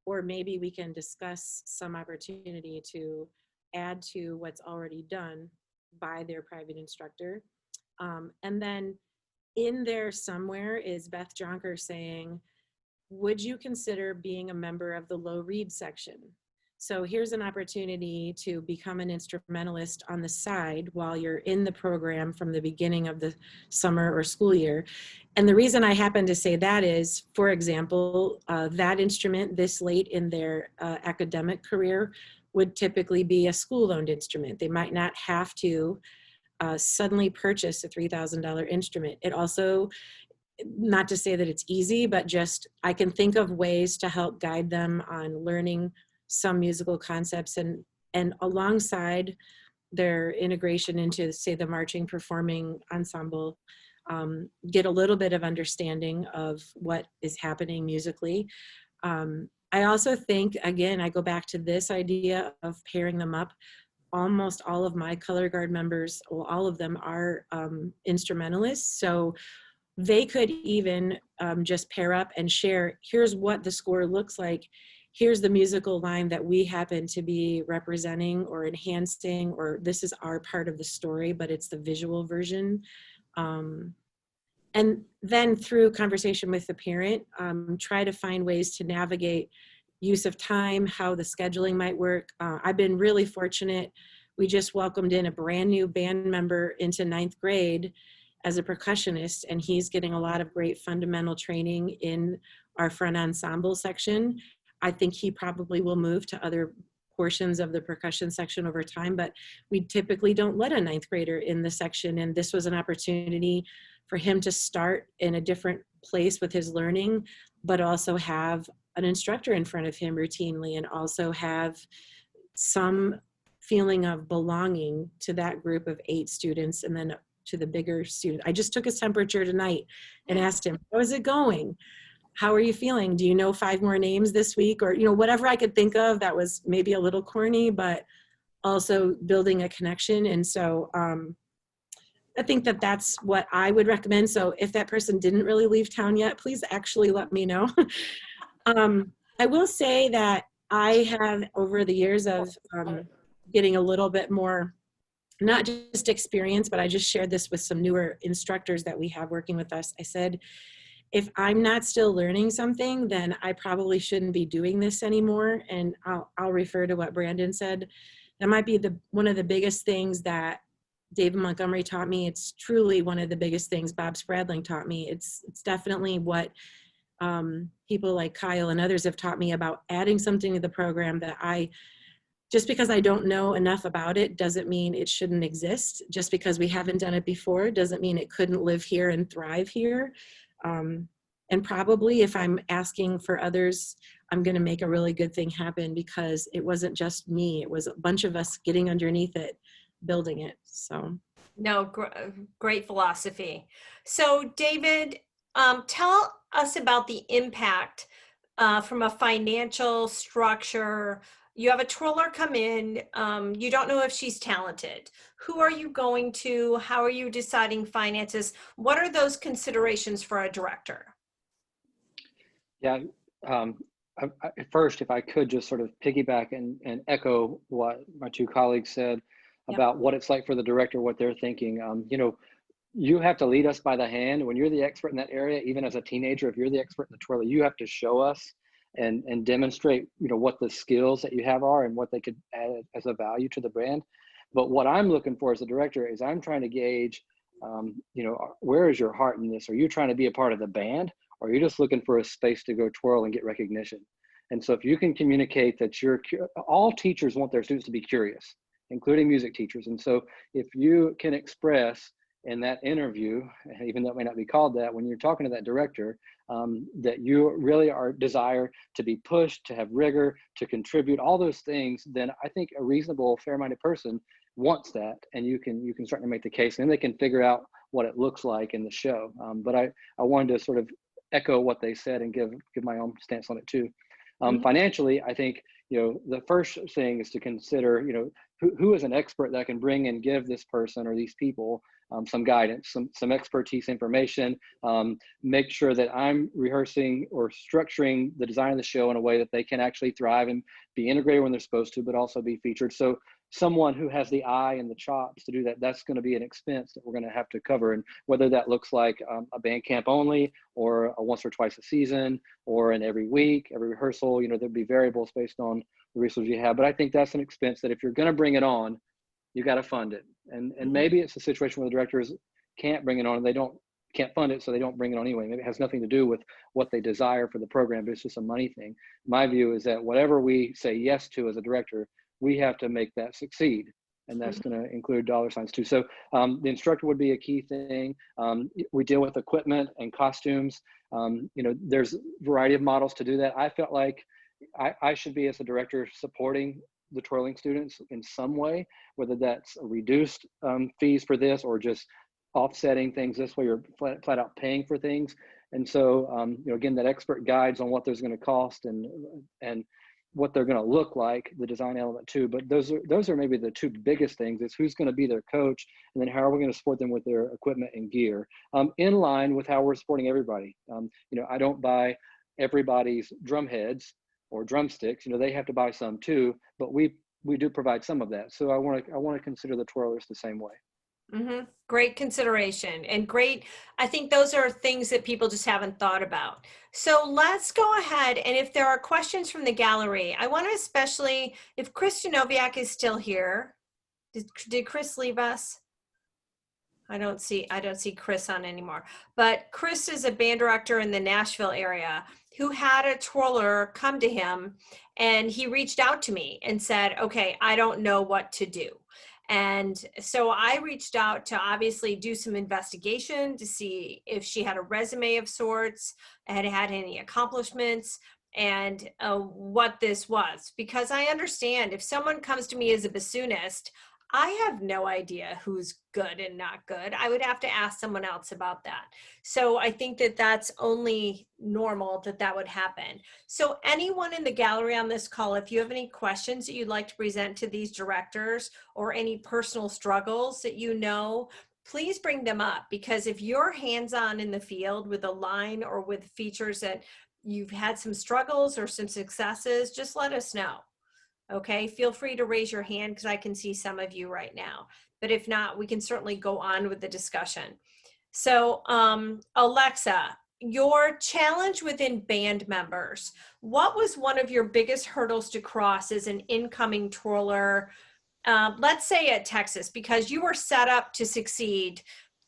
or maybe we can discuss some opportunity to add to what's already done by their private instructor. And then in there somewhere is Beth Jonker saying, would you consider being a member of the low reed section? So here's an opportunity to become an instrumentalist on the side while you're in the program from the beginning of the summer or school year. And the reason I happen to say that is, for example, that instrument this late in their academic career would typically be a school-owned instrument. They might not have to suddenly purchase a $3,000 instrument. It also, not to say that it's easy, but just I can think of ways to help guide them on learning some musical concepts and alongside their integration into, say, the marching performing ensemble, get a little bit of understanding of what is happening musically. I also think, again, I go back to this idea of pairing them up. Almost all of my color guard members, well, all of them are instrumentalists. So they could even just pair up and share, here's what the score looks like. Here's the musical line that we happen to be representing or enhancing, or this is our part of the story, but it's the visual version. And then through conversation with the parent, try to find ways to navigate use of time, how the scheduling might work. I've been really fortunate. We just welcomed in a brand new band member into 9th grade as a percussionist, and he's getting a lot of great fundamental training in our front ensemble section. I think he probably will move to other portions of the percussion section over time, but we typically don't let a 9th grader in the section, and this was an opportunity for him to start in a different place with his learning, but also have an instructor in front of him routinely and also have some feeling of belonging to that group of 8 students and then to the bigger student. I just took his temperature tonight and asked him, how is it going? How are you feeling? Do you know 5 more names this week? Or, you know, whatever I could think of that was maybe a little corny, but also building a connection. And so I think that that's what I would recommend. So if that person didn't really leave town yet, please actually let me know. I will say that I have, over the years of getting a little bit more, not just experience, but I just shared this with some newer instructors that we have working with us. I said, if I'm not still learning something, then I probably shouldn't be doing this anymore. And I'll refer to what Brandon said. That might be one of the biggest things that David Montgomery taught me. It's truly one of the biggest things Bob Spradling taught me. It's definitely what people like Kyle and others have taught me about adding something to the program that just because I don't know enough about it doesn't mean it shouldn't exist. Just because we haven't done it before doesn't mean it couldn't live here and thrive here. And probably if I'm asking for others, I'm going to make a really good thing happen because it wasn't just me. It was a bunch of us getting underneath it, building it. So. No, great philosophy. So David, tell us about the impact from a financial structure. You have a twirler come in, you don't know if she's talented. Who are you going to? How are you deciding finances? What are those considerations for a director? Yeah, first, if I could just sort of piggyback and echo what my 2 colleagues said about what it's like for the director, what they're thinking. You know, you have to lead us by the hand. When you're the expert in that area, even as a teenager, if you're the expert in the twirler, you have to show us and demonstrate, you know, what the skills that you have are and what they could add as a value to the brand. But what I'm looking for as a director is I'm trying to gauge, you know, where is your heart in this? Are you trying to be a part of the band, or are you just looking for a space to go twirl and get recognition? And so if you can communicate that all teachers want their students to be curious, including music teachers. And so if you can express in that interview, even though it may not be called that, when you're talking to that director, that you really are desire to be pushed, to have rigor, to contribute, all those things, then I think a reasonable, fair-minded person wants that, and you can certainly make the case, and they can figure out what it looks like in the show. But I wanted to sort of echo what they said and give my own stance on it too. Financially, I think, the first thing is to consider, who is an expert that can bring and give this person or these people some guidance, some expertise information, make sure that I'm rehearsing or structuring the design of the show in a way that they can actually thrive and be integrated when they're supposed to, but also be featured. So someone who has the eye and the chops to do that, that's going to be an expense that we're going to have to cover. And whether that looks like a band camp only, or a once or twice a season, or an every week, every rehearsal, there'd be variables based on the resources you have. But I think that's an expense that if you're going to bring it on, you got to fund it. And maybe it's a situation where the directors can't bring it on, and they can't fund it, so they don't bring it on anyway. Maybe it has nothing to do with what they desire for the program, but it's just a money thing. My view is that whatever we say yes to as a director, we have to make that succeed, and that's going to include dollar signs too. So the instructor would be a key thing. We deal with equipment and costumes. There's a variety of models to do that. I felt like I should be, as a director, supporting the twirling students in some way, whether that's reduced fees for this or just offsetting things this way, or flat out paying for things. And so, again, that expert guides on what there's going to cost and what they're going to look like, the design element too. But those are maybe the two biggest things. Is who's going to be their coach, and then how are we going to support them with their equipment and gear, in line with how we're supporting everybody. I don't buy everybody's drum heads or drumsticks. They have to buy some too, but we do provide some of that. So I want to consider the twirlers the same way. Great consideration, and great. I think those are things that people just haven't thought about. So let's go ahead, and if there are questions from the gallery, I want to, especially if Chris Janoviak is still here. Did Chris leave us? I don't see Chris on anymore. But Chris is a band director in the Nashville area who had a twirler come to him, and he reached out to me and said, okay, I don't know what to do. And so I reached out to obviously do some investigation to see if she had a resume of sorts, had any accomplishments, and what this was. Because I understand if someone comes to me as a bassoonist, I have no idea who's good and not good. I would have to ask someone else about that. So I think that that's only normal that would happen. So anyone in the gallery on this call, if you have any questions that you'd like to present to these directors, or any personal struggles that please bring them up. Because if you're hands-on in the field with a line or with features that you've had some struggles or some successes, just let us know. Okay, feel free to raise your hand because I can see some of you right now. But if not, we can certainly go on with the discussion. So Alexa, your challenge within band members, what was one of your biggest hurdles to cross as an incoming twirler, let's say at Texas, because you were set up to succeed,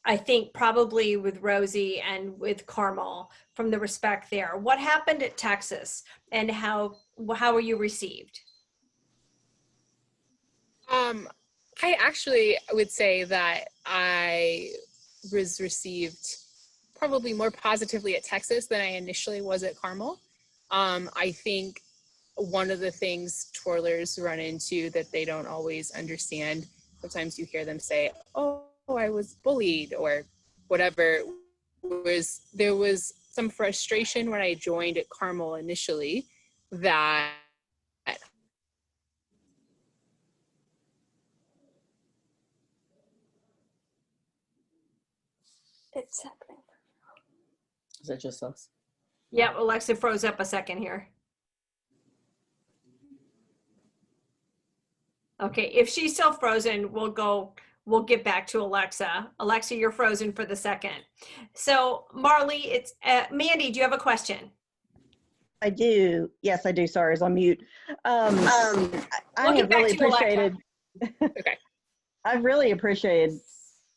I think probably with Rosie and with Carmel, from the respect there. What happened at Texas, and how were you received? I actually would say that I was received probably more positively at Texas than I initially was at Carmel. I think one of the things twirlers run into that they don't always understand, sometimes you hear them say, oh, I was bullied or whatever, there was some frustration when I joined at Carmel initially that it's happening. Is that just us? Yep, Alexa froze up a second here. Okay, if she's still frozen, we'll get back to Alexa. Alexa, you're frozen for the second. So Marley, it's Mandy, do you have a question? I do. Yes, I do. Sorry, I was on mute. I We'll have really appreciated. Okay. I've really appreciated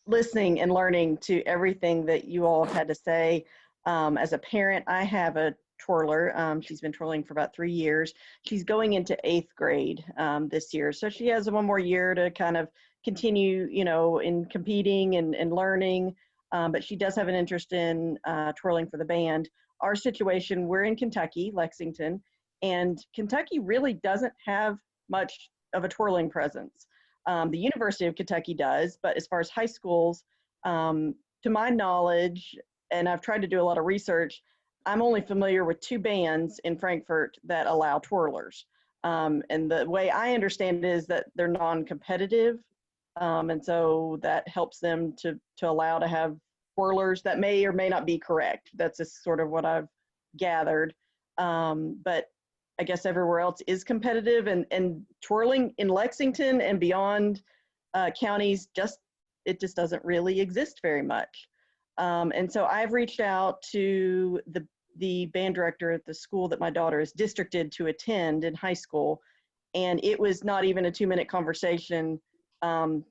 listening and learning to everything that you all have had to say. As a parent, I have a twirler. She's been twirling for about 3 years. She's going into 8th grade this year. So she has one more year to kind of continue, in competing and learning. But she does have an interest in twirling for the band. our situation, we're in Kentucky, Lexington, and Kentucky really doesn't have much of a twirling presence. The University of Kentucky does, but as far as high schools, to my knowledge, and I've tried to do a lot of research, I'm only familiar with 2 bands in Frankfurt that allow twirlers. And the way I understand it is that they're non-competitive. And so that helps them to allow to have twirlers. That may or may not be correct. That's just sort of what I've gathered. But I guess everywhere else is competitive, and twirling in Lexington and beyond counties, it just doesn't really exist very much. And so I've reached out to the band director at the school that my daughter is districted to attend in high school, and it was not even a 2-minute conversation.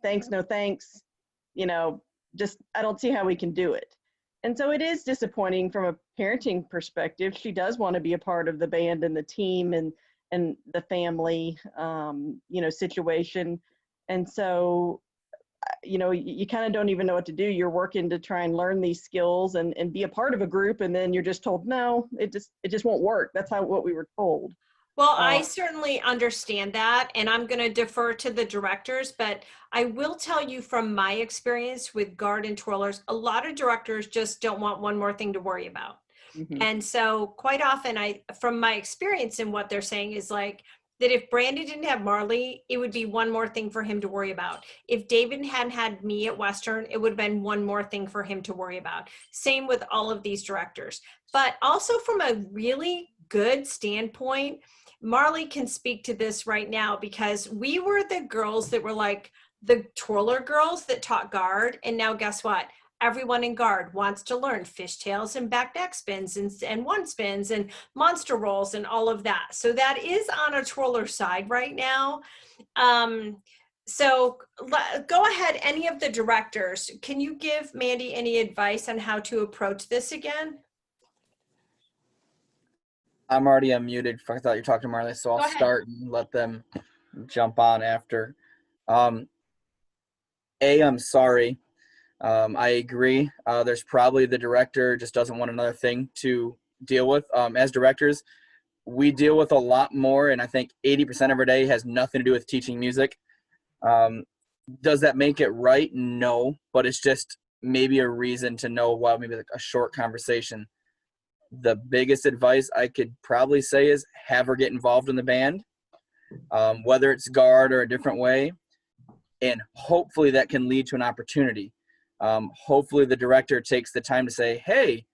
Thanks, no thanks, just I don't see how we can do it. And so it is disappointing from a parenting perspective. She does want to be a part of the band and the team and the family, situation. And so, you kind of don't even know what to do. You're working to try and learn these skills and be a part of a group. And then you're just told, no, it just won't work. That's what we were told. Well, I certainly understand that, and I'm going to defer to the directors, but I will tell you from my experience with guard and twirlers, a lot of directors just don't want one more thing to worry about. Mhm. And so quite often from my experience in what they're saying is like, that if Brandon didn't have Marley, it would be one more thing for him to worry about. If David hadn't had me at Western, it would have been one more thing for him to worry about. Same with all of these directors. But also from a really good standpoint, Marley can speak to this right now, because we were the girls that were like the twirler girls that taught guard. And now guess what? Everyone in guard wants to learn fishtails and back neck spins and one spins and monster rolls and all of that. So that is on a twirler side right now. So go ahead, any of the directors, can you give Mandy any advice on how to approach this again? I'm already unmuted. I thought you were talking to Marley, so Go I'll ahead. start and let them jump on after. I'm sorry. I agree. There's probably the director just doesn't want another thing to deal with. As directors, we deal with a lot more, and I think 80% of our day has nothing to do with teaching music. Does that make it right? No, but it's just maybe a reason to know, well, maybe like a short conversation. The biggest advice I could probably say is have her get involved in the band, whether it's guard or a different way, and hopefully that can lead to an opportunity. Hopefully the director takes the time to say, hey,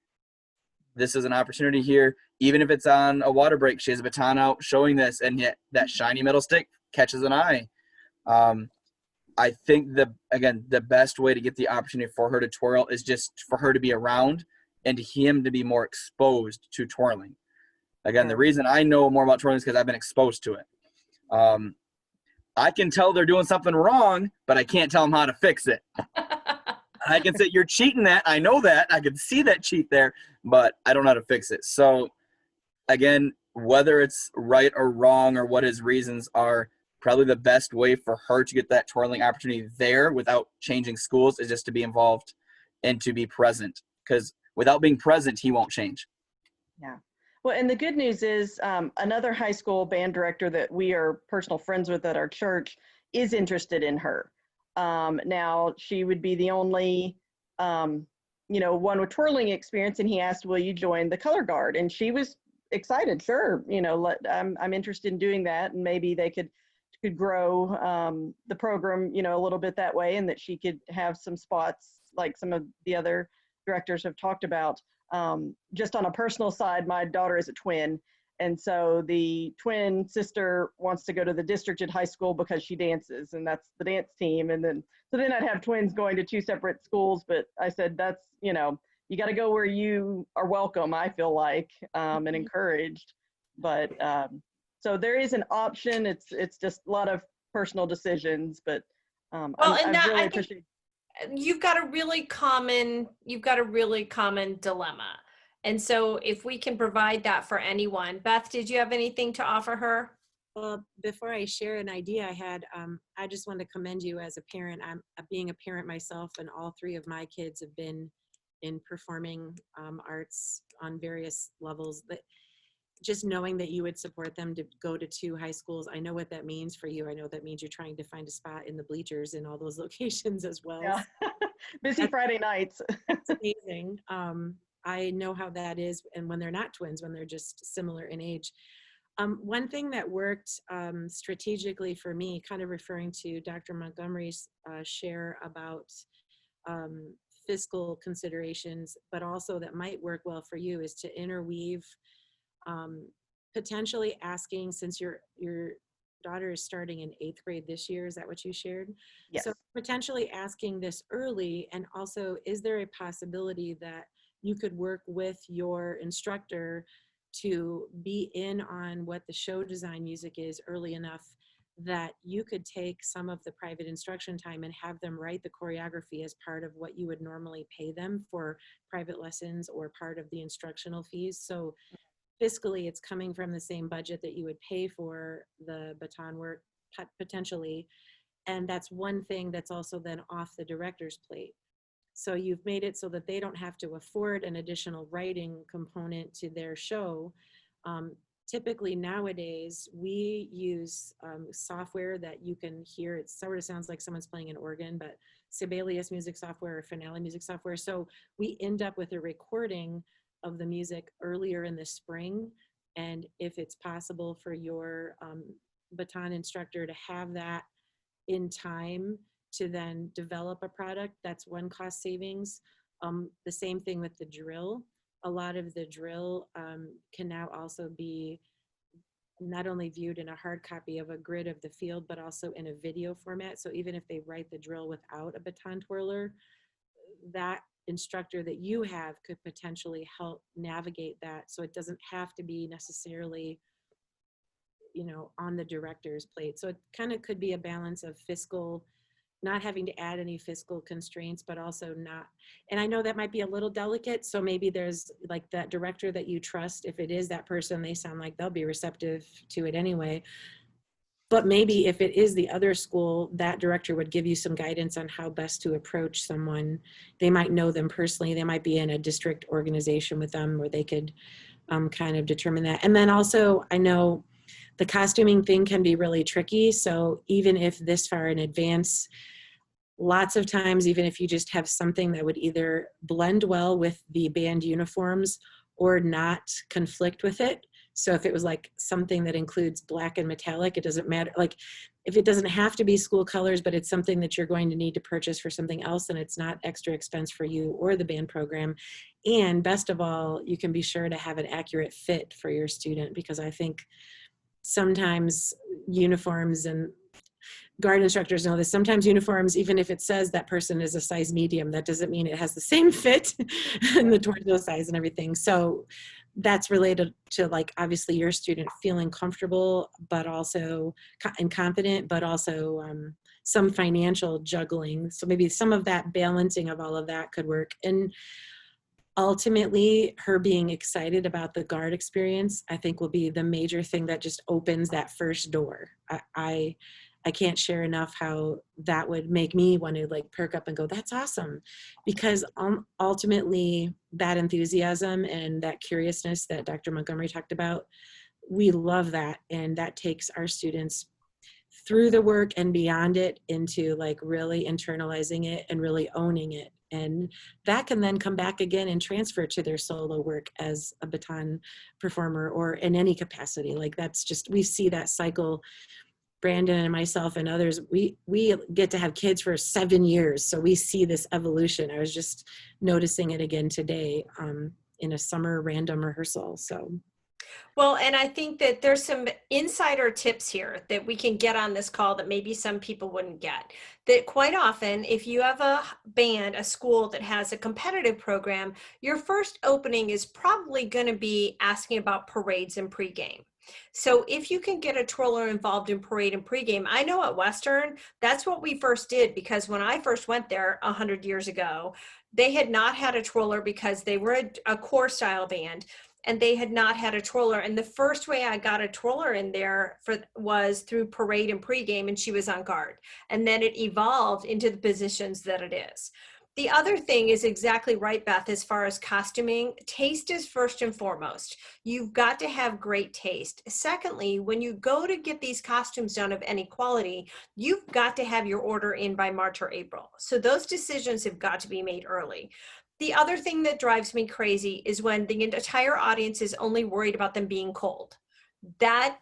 this is an opportunity here. Even if it's on a water break, she has a baton out showing this, and yet that shiny metal stick catches an eye. I think the best way to get the opportunity for her to twirl is just for her to be around and him to be more exposed to twirling. Again, the reason I know more about twirling is because I've been exposed to it. I can tell they're doing something wrong, but I can't tell them how to fix it. I can say, you're cheating that. I know that. I can see that cheat there, but I don't know how to fix it. So, again, whether it's right or wrong or what his reasons are, probably the best way for her to get that twirling opportunity there without changing schools is just to be involved and to be present. Because without being present, he won't change. Yeah. Well, and the good news is another high school band director that we are personal friends with at our church is interested in her. Now, she would be the only, one with twirling experience, and he asked, will you join the color guard? And she was excited. Sure. I'm interested in doing that, and maybe they could grow the program, a little bit that way, and that she could have some spots like some of the other directors have talked about. Just on a personal side, my daughter is a twin. And so the twin sister wants to go to the district at high school because she dances, and that's the dance team. And then I'd have twins going to 2 separate schools. But I said, that's, you got to go where you are welcome, I feel like, and encouraged. But so there is an option. It's just a lot of personal decisions, but I really appreciate. You've got a really common dilemma. And so if we can provide that for anyone. Beth, did you have anything to offer her? Well, before I share an idea I had, I just want to commend you as a parent. I'm being a parent myself, and all 3 of my kids have been in performing arts on various levels, that just knowing that you would support them to go to 2 high schools. I know what that means for you. I know that means you're trying to find a spot in the bleachers in all those locations as well. Yeah. Busy Friday nights. That's amazing. I know how that is, and when they're not twins, when they're just similar in age. One thing that worked strategically for me, kind of referring to Dr. Montgomery's share about fiscal considerations, but also that might work well for you, is to interweave potentially asking, since your daughter is starting in 8th grade this year, is that what you shared? Yes. So potentially asking this early, and also, is there a possibility that you could work with your instructor to be in on what the show design music is early enough that you could take some of the private instruction time and have them write the choreography as part of what you would normally pay them for private lessons or part of the instructional fees. So fiscally, it's coming from the same budget that you would pay for the baton work potentially. And that's one thing that's also then off the director's plate. So you've made it so that they don't have to afford an additional writing component to their show. Typically nowadays, we use software that you can hear. It sort of sounds like someone's playing an organ, but Sibelius music software or Finale music software. So we end up with a recording of the music earlier in the spring. And if it's possible for your baton instructor to have that in time to then develop a product, that's one cost savings. The same thing with the drill. A lot of the drill can now also be not only viewed in a hard copy of a grid of the field, but also in a video format. So even if they write the drill without a baton twirler, that instructor that you have could potentially help navigate that. So it doesn't have to be necessarily, you know, on the director's plate. So it kind of could be a balance of fiscal, not having to add any fiscal constraints, but also not, and I know that might be a little delicate. So maybe there's like that director that you trust. If it is that person, they sound like they'll be receptive to it anyway. But maybe if it is the other school, that director would give you some guidance on how best to approach someone. They might know them personally. They might be in a district organization with them where they could kind of determine that. And then also, I know the costuming thing can be really tricky. So even if this far in advance, lots of times, even if you just have something that would either blend well with the band uniforms or not conflict with it. So if it was like something that includes black and metallic, it doesn't matter. Like if it doesn't have to be school colors, but it's something that you're going to need to purchase for something else, and it's not extra expense for you or the band program. And best of all, you can be sure to have an accurate fit for your student, because I think sometimes uniforms, and guard instructors know this, sometimes uniforms, even if it says that person is a size medium, that doesn't mean it has the same fit and the torso size and everything. So that's related to, like, obviously your student feeling comfortable, but also and confident, but also some financial juggling. So maybe some of that balancing of all of that could work. And ultimately, her being excited about the guard experience, I think, will be the major thing that just opens that first door. I can't share enough how that would make me want to like perk up and go, that's awesome. Because ultimately that enthusiasm and that curiousness that Dr. Montgomery talked about, we love that. And that takes our students through the work and beyond it into like really internalizing it and really owning it. And that can then come back again and transfer to their solo work as a baton performer or in any capacity. Like that's just, we see that cycle. Brandon and myself and others, we get to have kids for 7 years. So we see this evolution. I was just noticing it again today in a summer random rehearsal. So. Well, and I think that there's some insider tips here that we can get on this call that maybe some people wouldn't get. That quite often, if you have a band, a school that has a competitive program, your first opening is probably going to be asking about parades and pregame. So if you can get a twirler involved in parade and pregame, I know at Western, that's what we first did, because when I first went there 100 years ago, they had not had a twirler because they were a core style band. And they had not had a twirler. And the first way I got a twirler in there was through parade and pregame, and she was on guard. And then it evolved into the positions that it is. The other thing is exactly right, Beth, as far as costuming. Taste is first and foremost. You've got to have great taste. Secondly, when you go to get these costumes done of any quality, you've got to have your order in by March or April. So those decisions have got to be made early. The other thing that drives me crazy is when the entire audience is only worried about them being cold. That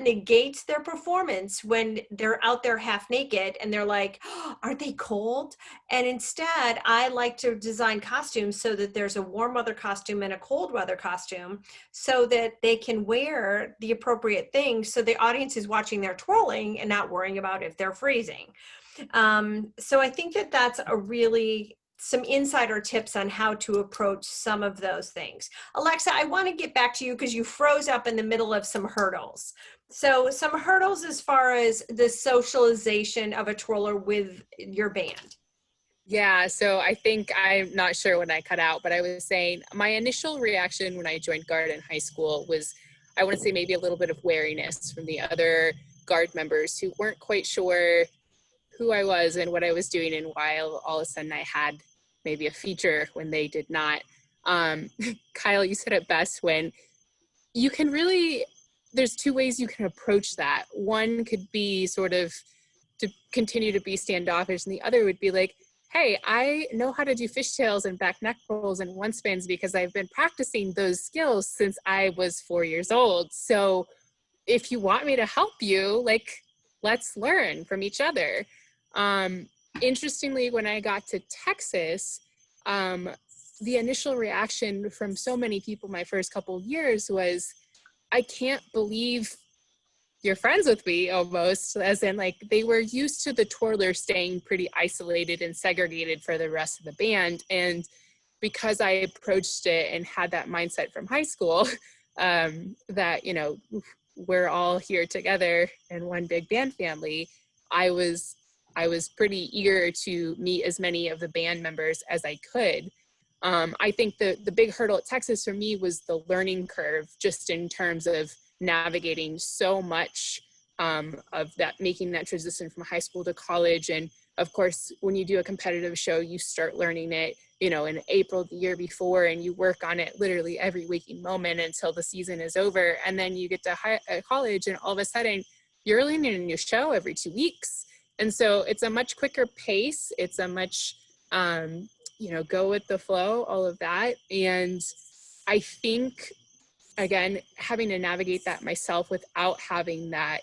negates their performance when they're out there half naked and they're like, oh, aren't they cold? And instead, I like to design costumes so that there's a warm weather costume and a cold weather costume so that they can wear the appropriate things so the audience is watching their twirling and not worrying about if they're freezing. So I think that that's a really some insider tips on how to approach some of those things. Alexa, I want to get back to you because you froze up in the middle of some hurdles. So some hurdles as far as the socialization of a twirler with your band. Yeah, so I think I'm not sure when I cut out, but I was saying my initial reaction when I joined Guard in high school was, I want to say maybe a little bit of wariness from the other Guard members who weren't quite sure who I was and what I was doing and why all of a sudden I had maybe a feature when they did not. Kyle, you said it best when you can really, there's two ways you can approach that. One could be sort of to continue to be standoffish, and the other would be like, hey, I know how to do fishtails and back neck rolls and one spins because I've been practicing those skills since I was 4 years old. So if you want me to help you, like, let's learn from each other. Interestingly, when I got to Texas, the initial reaction from so many people my first couple of years was, I can't believe you're friends with me, almost, as in like they were used to the twirler staying pretty isolated and segregated for the rest of the band. And because I approached it and had that mindset from high school, that, you know, we're all here together in one big band family, I was pretty eager to meet as many of the band members as I could. I think the big hurdle at Texas for me was the learning curve, just in terms of navigating so much of that, making that transition from high school to college. And of course, when you do a competitive show, you start learning it, you know, in April the year before, and you work on it literally every waking moment until the season is over. And then you get to college, and all of a sudden you're learning a new show every 2 weeks. And so it's a much quicker pace. It's a much, you know, go with the flow, all of that. And I think, again, having to navigate that myself without having that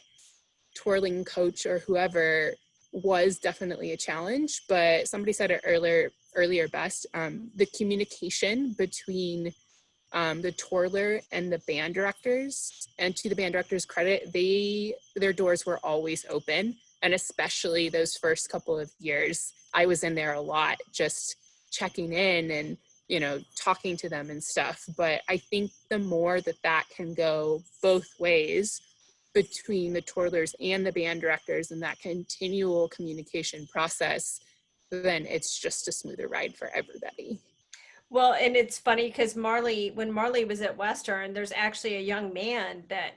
twirling coach or whoever was definitely a challenge. But somebody said it earlier best, the communication between the twirler and the band directors, and to the band directors' credit, their doors were always open. And especially those first couple of years, I was in there a lot, just checking in and, you know, talking to them and stuff. But I think the more that can go both ways between the twirlers and the band directors, and that continual communication process, then it's just a smoother ride for everybody. Well, and it's funny because when Marley was at Western, there's actually a young man that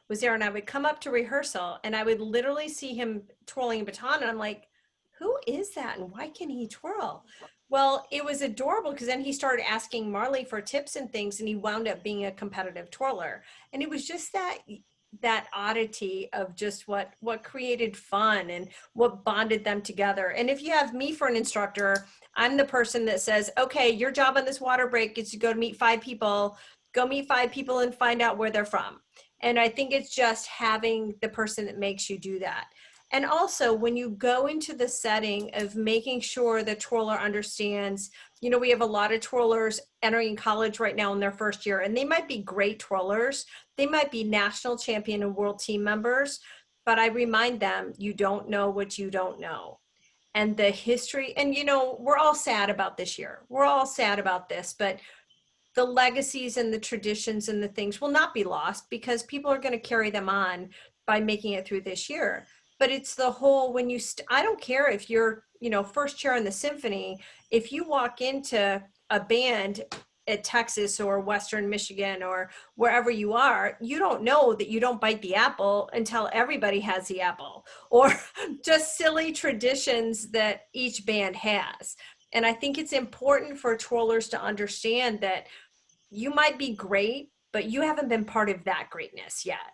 was there, and I would come up to rehearsal and I would literally see him twirling a baton, and I'm like, who is that and why can he twirl? Well, it was adorable because then he started asking Marley for tips and things, and he wound up being a competitive twirler. And it was just that oddity of just what created fun and what bonded them together. And if you have me for an instructor, I'm the person that says, okay, your job on this water break is to go meet 5 people, and find out where they're from. And I think it's just having the person that makes you do that. And also, when you go into the setting of making sure the twirler understands, you know, we have a lot of twirlers entering college right now in their first year, and they might be great twirlers. They might be national champion and world team members, but I remind them, you don't know what you don't know. And the history, and you know, we're all sad about this year. We're all sad about this, but the legacies and the traditions and the things will not be lost because people are going to carry them on by making it through this year. But it's the whole, when you, I don't care if you're, you know, first chair in the symphony, if you walk into a band at Texas or Western Michigan or wherever you are, you don't know that you don't bite the apple until everybody has the apple, or just silly traditions that each band has. And I think it's important for twirlers to understand that you might be great, but you haven't been part of that greatness yet.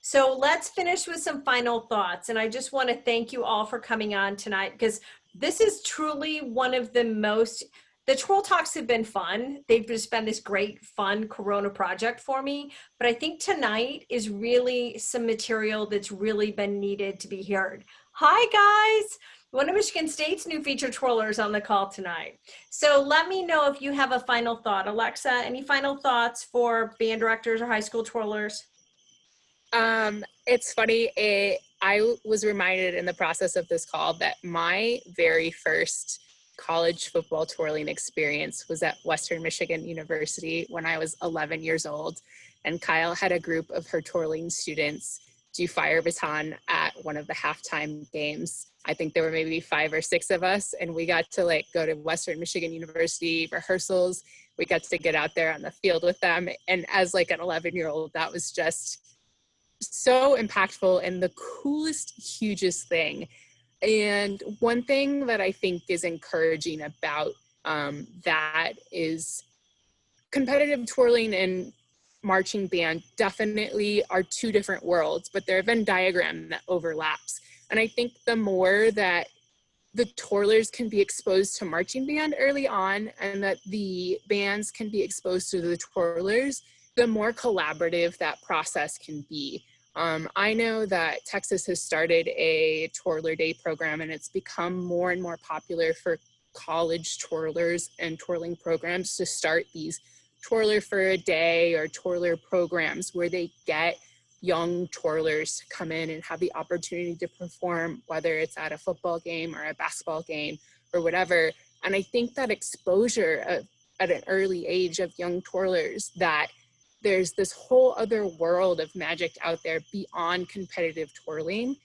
So let's finish with some final thoughts. And I just want to thank you all for coming on tonight, because this is truly one of the most, the Twirl Talks have been fun. They've just been this great, fun Corona project for me. But I think tonight is really some material that's really been needed to be heard. Hi, guys. One of Michigan State's new featured twirlers on the call tonight. So let me know if you have a final thought. Alexa, any final thoughts for band directors or high school twirlers? It's funny. I was reminded in the process of this call that my very first college football twirling experience was at Western Michigan University when I was 11 years old. And Kyle had a group of her twirling students do fire baton at one of the halftime games. I think there were maybe 5 or 6 of us, and we got to like go to Western Michigan University rehearsals. We got to get out there on the field with them. And as like an 11-year-old, that was just so impactful and the coolest, hugest thing. And one thing that I think is encouraging about that is competitive twirling and marching band definitely are 2 different worlds, but there have been diagram that overlaps. And I think the more that the twirlers can be exposed to marching band early on, and that the bands can be exposed to the twirlers, the more collaborative that process can be. I know that Texas has started a Twirler Day program, and it's become more and more popular for college twirlers and twirling programs to start these Twirler for a Day or twirler programs where they get young twirlers to come in and have the opportunity to perform, whether it's at a football game or a basketball game or whatever. And I think that exposure at an early age of young twirlers, that there's this whole other world of magic out there beyond competitive twirling,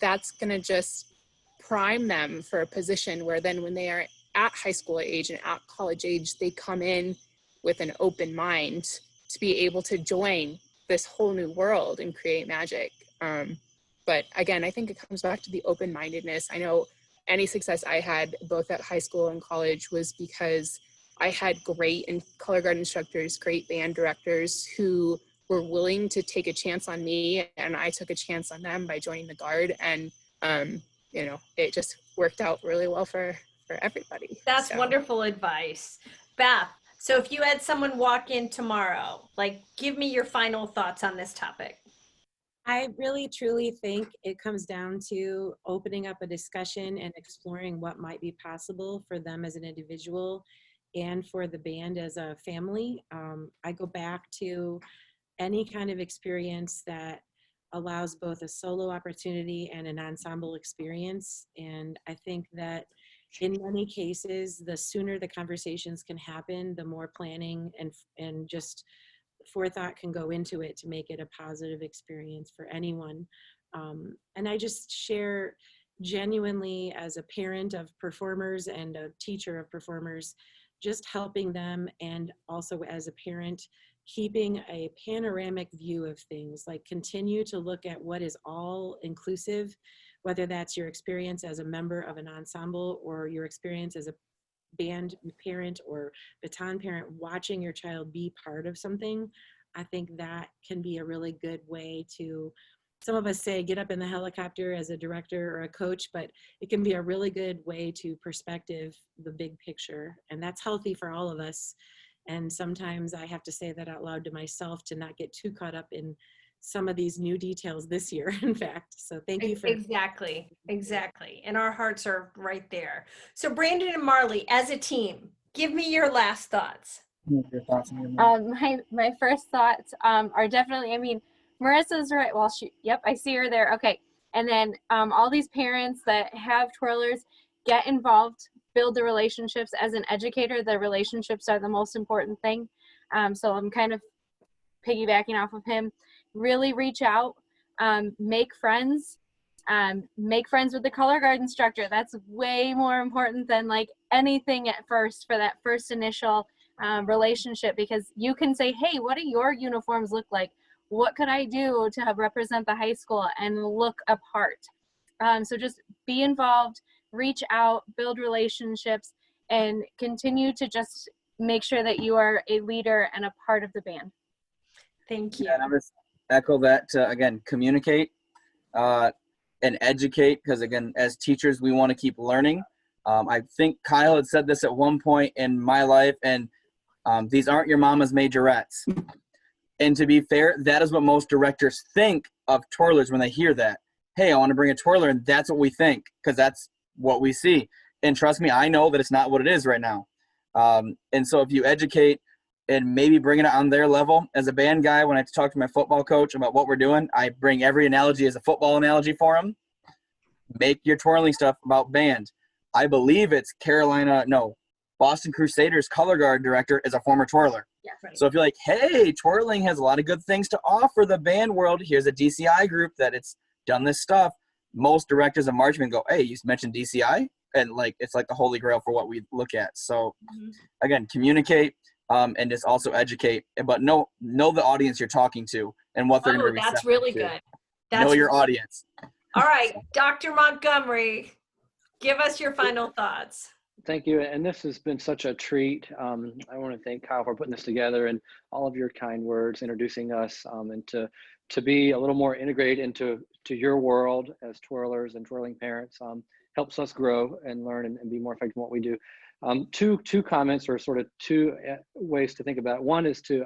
that's going to just prime them for a position where then when they are at high school age and at college age, they come in with an open mind to be able to join this whole new world and create magic. But again, I think it comes back to the open-mindedness. I know any success I had both at high school and college was because I had great color guard instructors, great band directors who were willing to take a chance on me, and I took a chance on them by joining the guard. And it just worked out really well for everybody. That's wonderful advice. Beth, so if you had someone walk in tomorrow, like, give me your final thoughts on this topic. I really, truly think it comes down to opening up a discussion and exploring what might be possible for them as an individual and for the band as a family. I go back to any kind of experience that allows both a solo opportunity and an ensemble experience. And I think that in many cases, the sooner the conversations can happen, the more planning and just forethought can go into it to make it a positive experience for anyone. And I just share genuinely, as a parent of performers and a teacher of performers, just helping them, and also as a parent, keeping a panoramic view of things, like continue to look at what is all inclusive, whether that's your experience as a member of an ensemble or your experience as a band parent or baton parent, watching your child be part of something. I think that can be a really good way to, some of us say get up in the helicopter as a director or a coach, but it can be a really good way to perspective the big picture. And that's healthy for all of us. And sometimes I have to say that out loud to myself to not get too caught up in some of these new details this year, in fact. So thank you for. Exactly. And our hearts are right there. So Brandon and Marley, as a team, give me your last thoughts. Your thoughts on your My first thoughts are definitely, Marissa's right. Well, yep, I see her there. Okay. And then all these parents that have twirlers, get involved, build the relationships. As an educator, the relationships are the most important thing. So I'm kind of piggybacking off of him. Really reach out, make friends with the color guard instructor. That's way more important than like anything at first, for that first initial relationship, because you can say, hey, what do your uniforms look like? What could I do to help represent the high school and look apart? So just be involved, reach out, build relationships, and continue to just make sure that you are a leader and a part of the band. Thank you. And I'm just echo that again, communicate and educate, because again, as teachers, we want to keep learning. I think Kyle had said this at one point in my life, and these aren't your mama's majorettes. And to be fair, that is what most directors think of twirlers when they hear that. Hey, I want to bring a twirler, and that's what we think, because that's what we see. And trust me, I know that it's not what it is right now. And so if you educate and maybe bring it on their level, as a band guy, when I talk to my football coach about what we're doing, I bring every analogy as a football analogy for him. Make your twirling stuff about band. I believe it's Boston Crusaders color guard director is a former twirler. Yeah, right. So if you're like, hey, twirling has a lot of good things to offer the band world, here's a DCI group that it's done this stuff. Most directors of marching band go, hey, you mentioned DCI? And it's like the holy grail for what we look at. So again, communicate and just also educate, but know the audience you're talking to and what they're going to be. That's really good. Know your audience. All right, Dr. Montgomery, give us your final thoughts. Thank you. And this has been such a treat. I want to thank Kyle for putting this together and all of your kind words, introducing us, and to be a little more integrated into your world as twirlers and twirling parents helps us grow and learn and be more effective in what we do. Two comments, or sort of two ways to think about it. One is to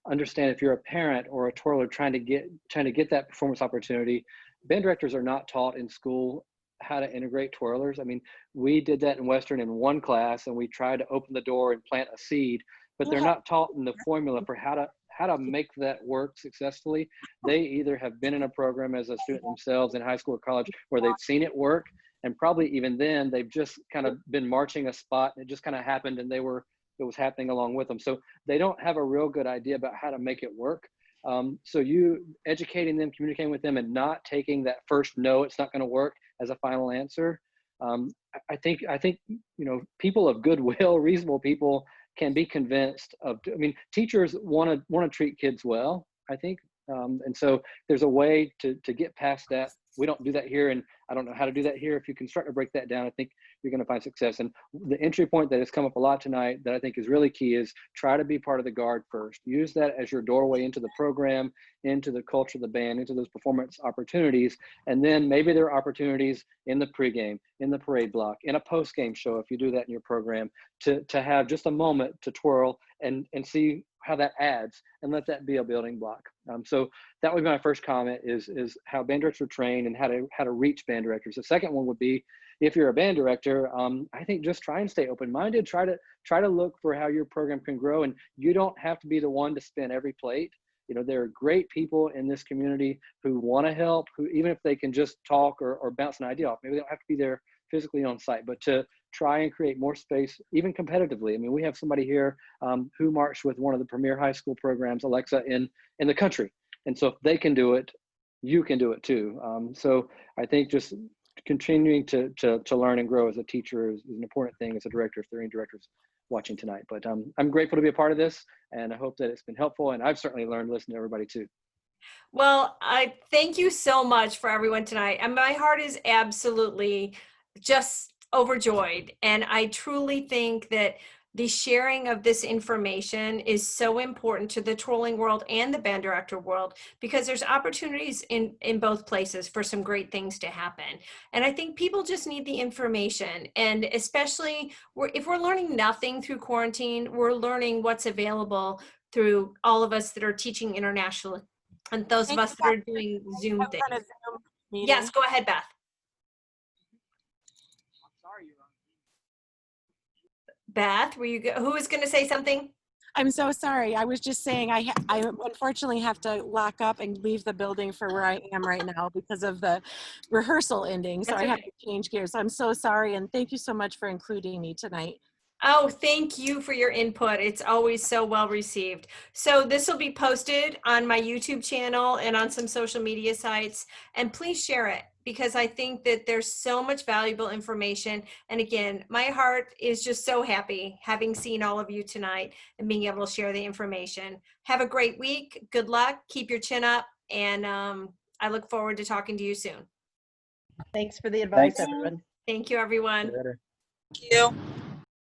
understand, if you're a parent or a twirler trying to get that performance opportunity, band directors are not taught in school how to integrate twirlers. I mean, we did that in Western in one class, and we tried to open the door and plant a seed, but they're not taught in the formula for how to make that work successfully. They either have been in a program as a student themselves in high school or college where they've seen it work, and probably even then they've just kind of been marching a spot and it just kind of happened, and it was happening along with them. So they don't have a real good idea about how to make it work. So you educating them, communicating with them, and not taking that first no, it's not going to work as a final answer. I think people of goodwill, reasonable people, can be convinced of. I mean, teachers want to treat kids well, I think, and so there's a way to get past that. We don't do that here, and I don't know how to do that here. If you can start to break that down, I think you're going to find success. And the entry point that has come up a lot tonight that I think is really key is try to be part of the guard first. Use that as your doorway into the program, into the culture of the band, into those performance opportunities. And then maybe there are opportunities in the pregame, in the parade block, in a post-game show, if you do that in your program, to have just a moment to twirl and see how that adds, and let that be a building block. So that would be my first comment, is how band directors are trained and how to reach band directors. The second one would be, if you're a band director, I think just try and stay open-minded. Try to look for how your program can grow, and you don't have to be the one to spin every plate. There are great people in this community who want to help, who, even if they can just talk or bounce an idea off, maybe they don't have to be there physically on site, but to try and create more space, even competitively. I mean, we have somebody here who marched with one of the premier high school programs, Alexa, in the country. And so if they can do it, you can do it too. So I think just continuing to learn and grow as a teacher is an important thing as a director, if there are any directors watching tonight. But I'm grateful to be a part of this, and I hope that it's been helpful. And I've certainly learned listening to everybody too. Well, I thank you so much for everyone tonight. And my heart is absolutely just overjoyed. And I truly think that the sharing of this information is so important to the twirling world and the band director world, because there's opportunities in both places for some great things to happen. And I think people just need the information. And especially if we're learning nothing through quarantine, we're learning what's available through all of us that are teaching internationally, and those of us that are doing Zoom things. Yes, go ahead, Beth. Beth, who was going to say something? I'm so sorry. I was just saying I unfortunately have to lock up and leave the building for where I am right now because of the rehearsal ending. So I have to change gears. I'm so sorry. And thank you so much for including me tonight. Oh, thank you for your input. It's always so well received. So this will be posted on my YouTube channel and on some social media sites, and please share it. because I think that there's so much valuable information. And again, my heart is just so happy having seen all of you tonight and being able to share the information. Have a great week. Good luck. Keep your chin up. And I look forward to talking to you soon. Thanks for the advice, Thanks. everyone. Thank you, everyone. Later. Thank you.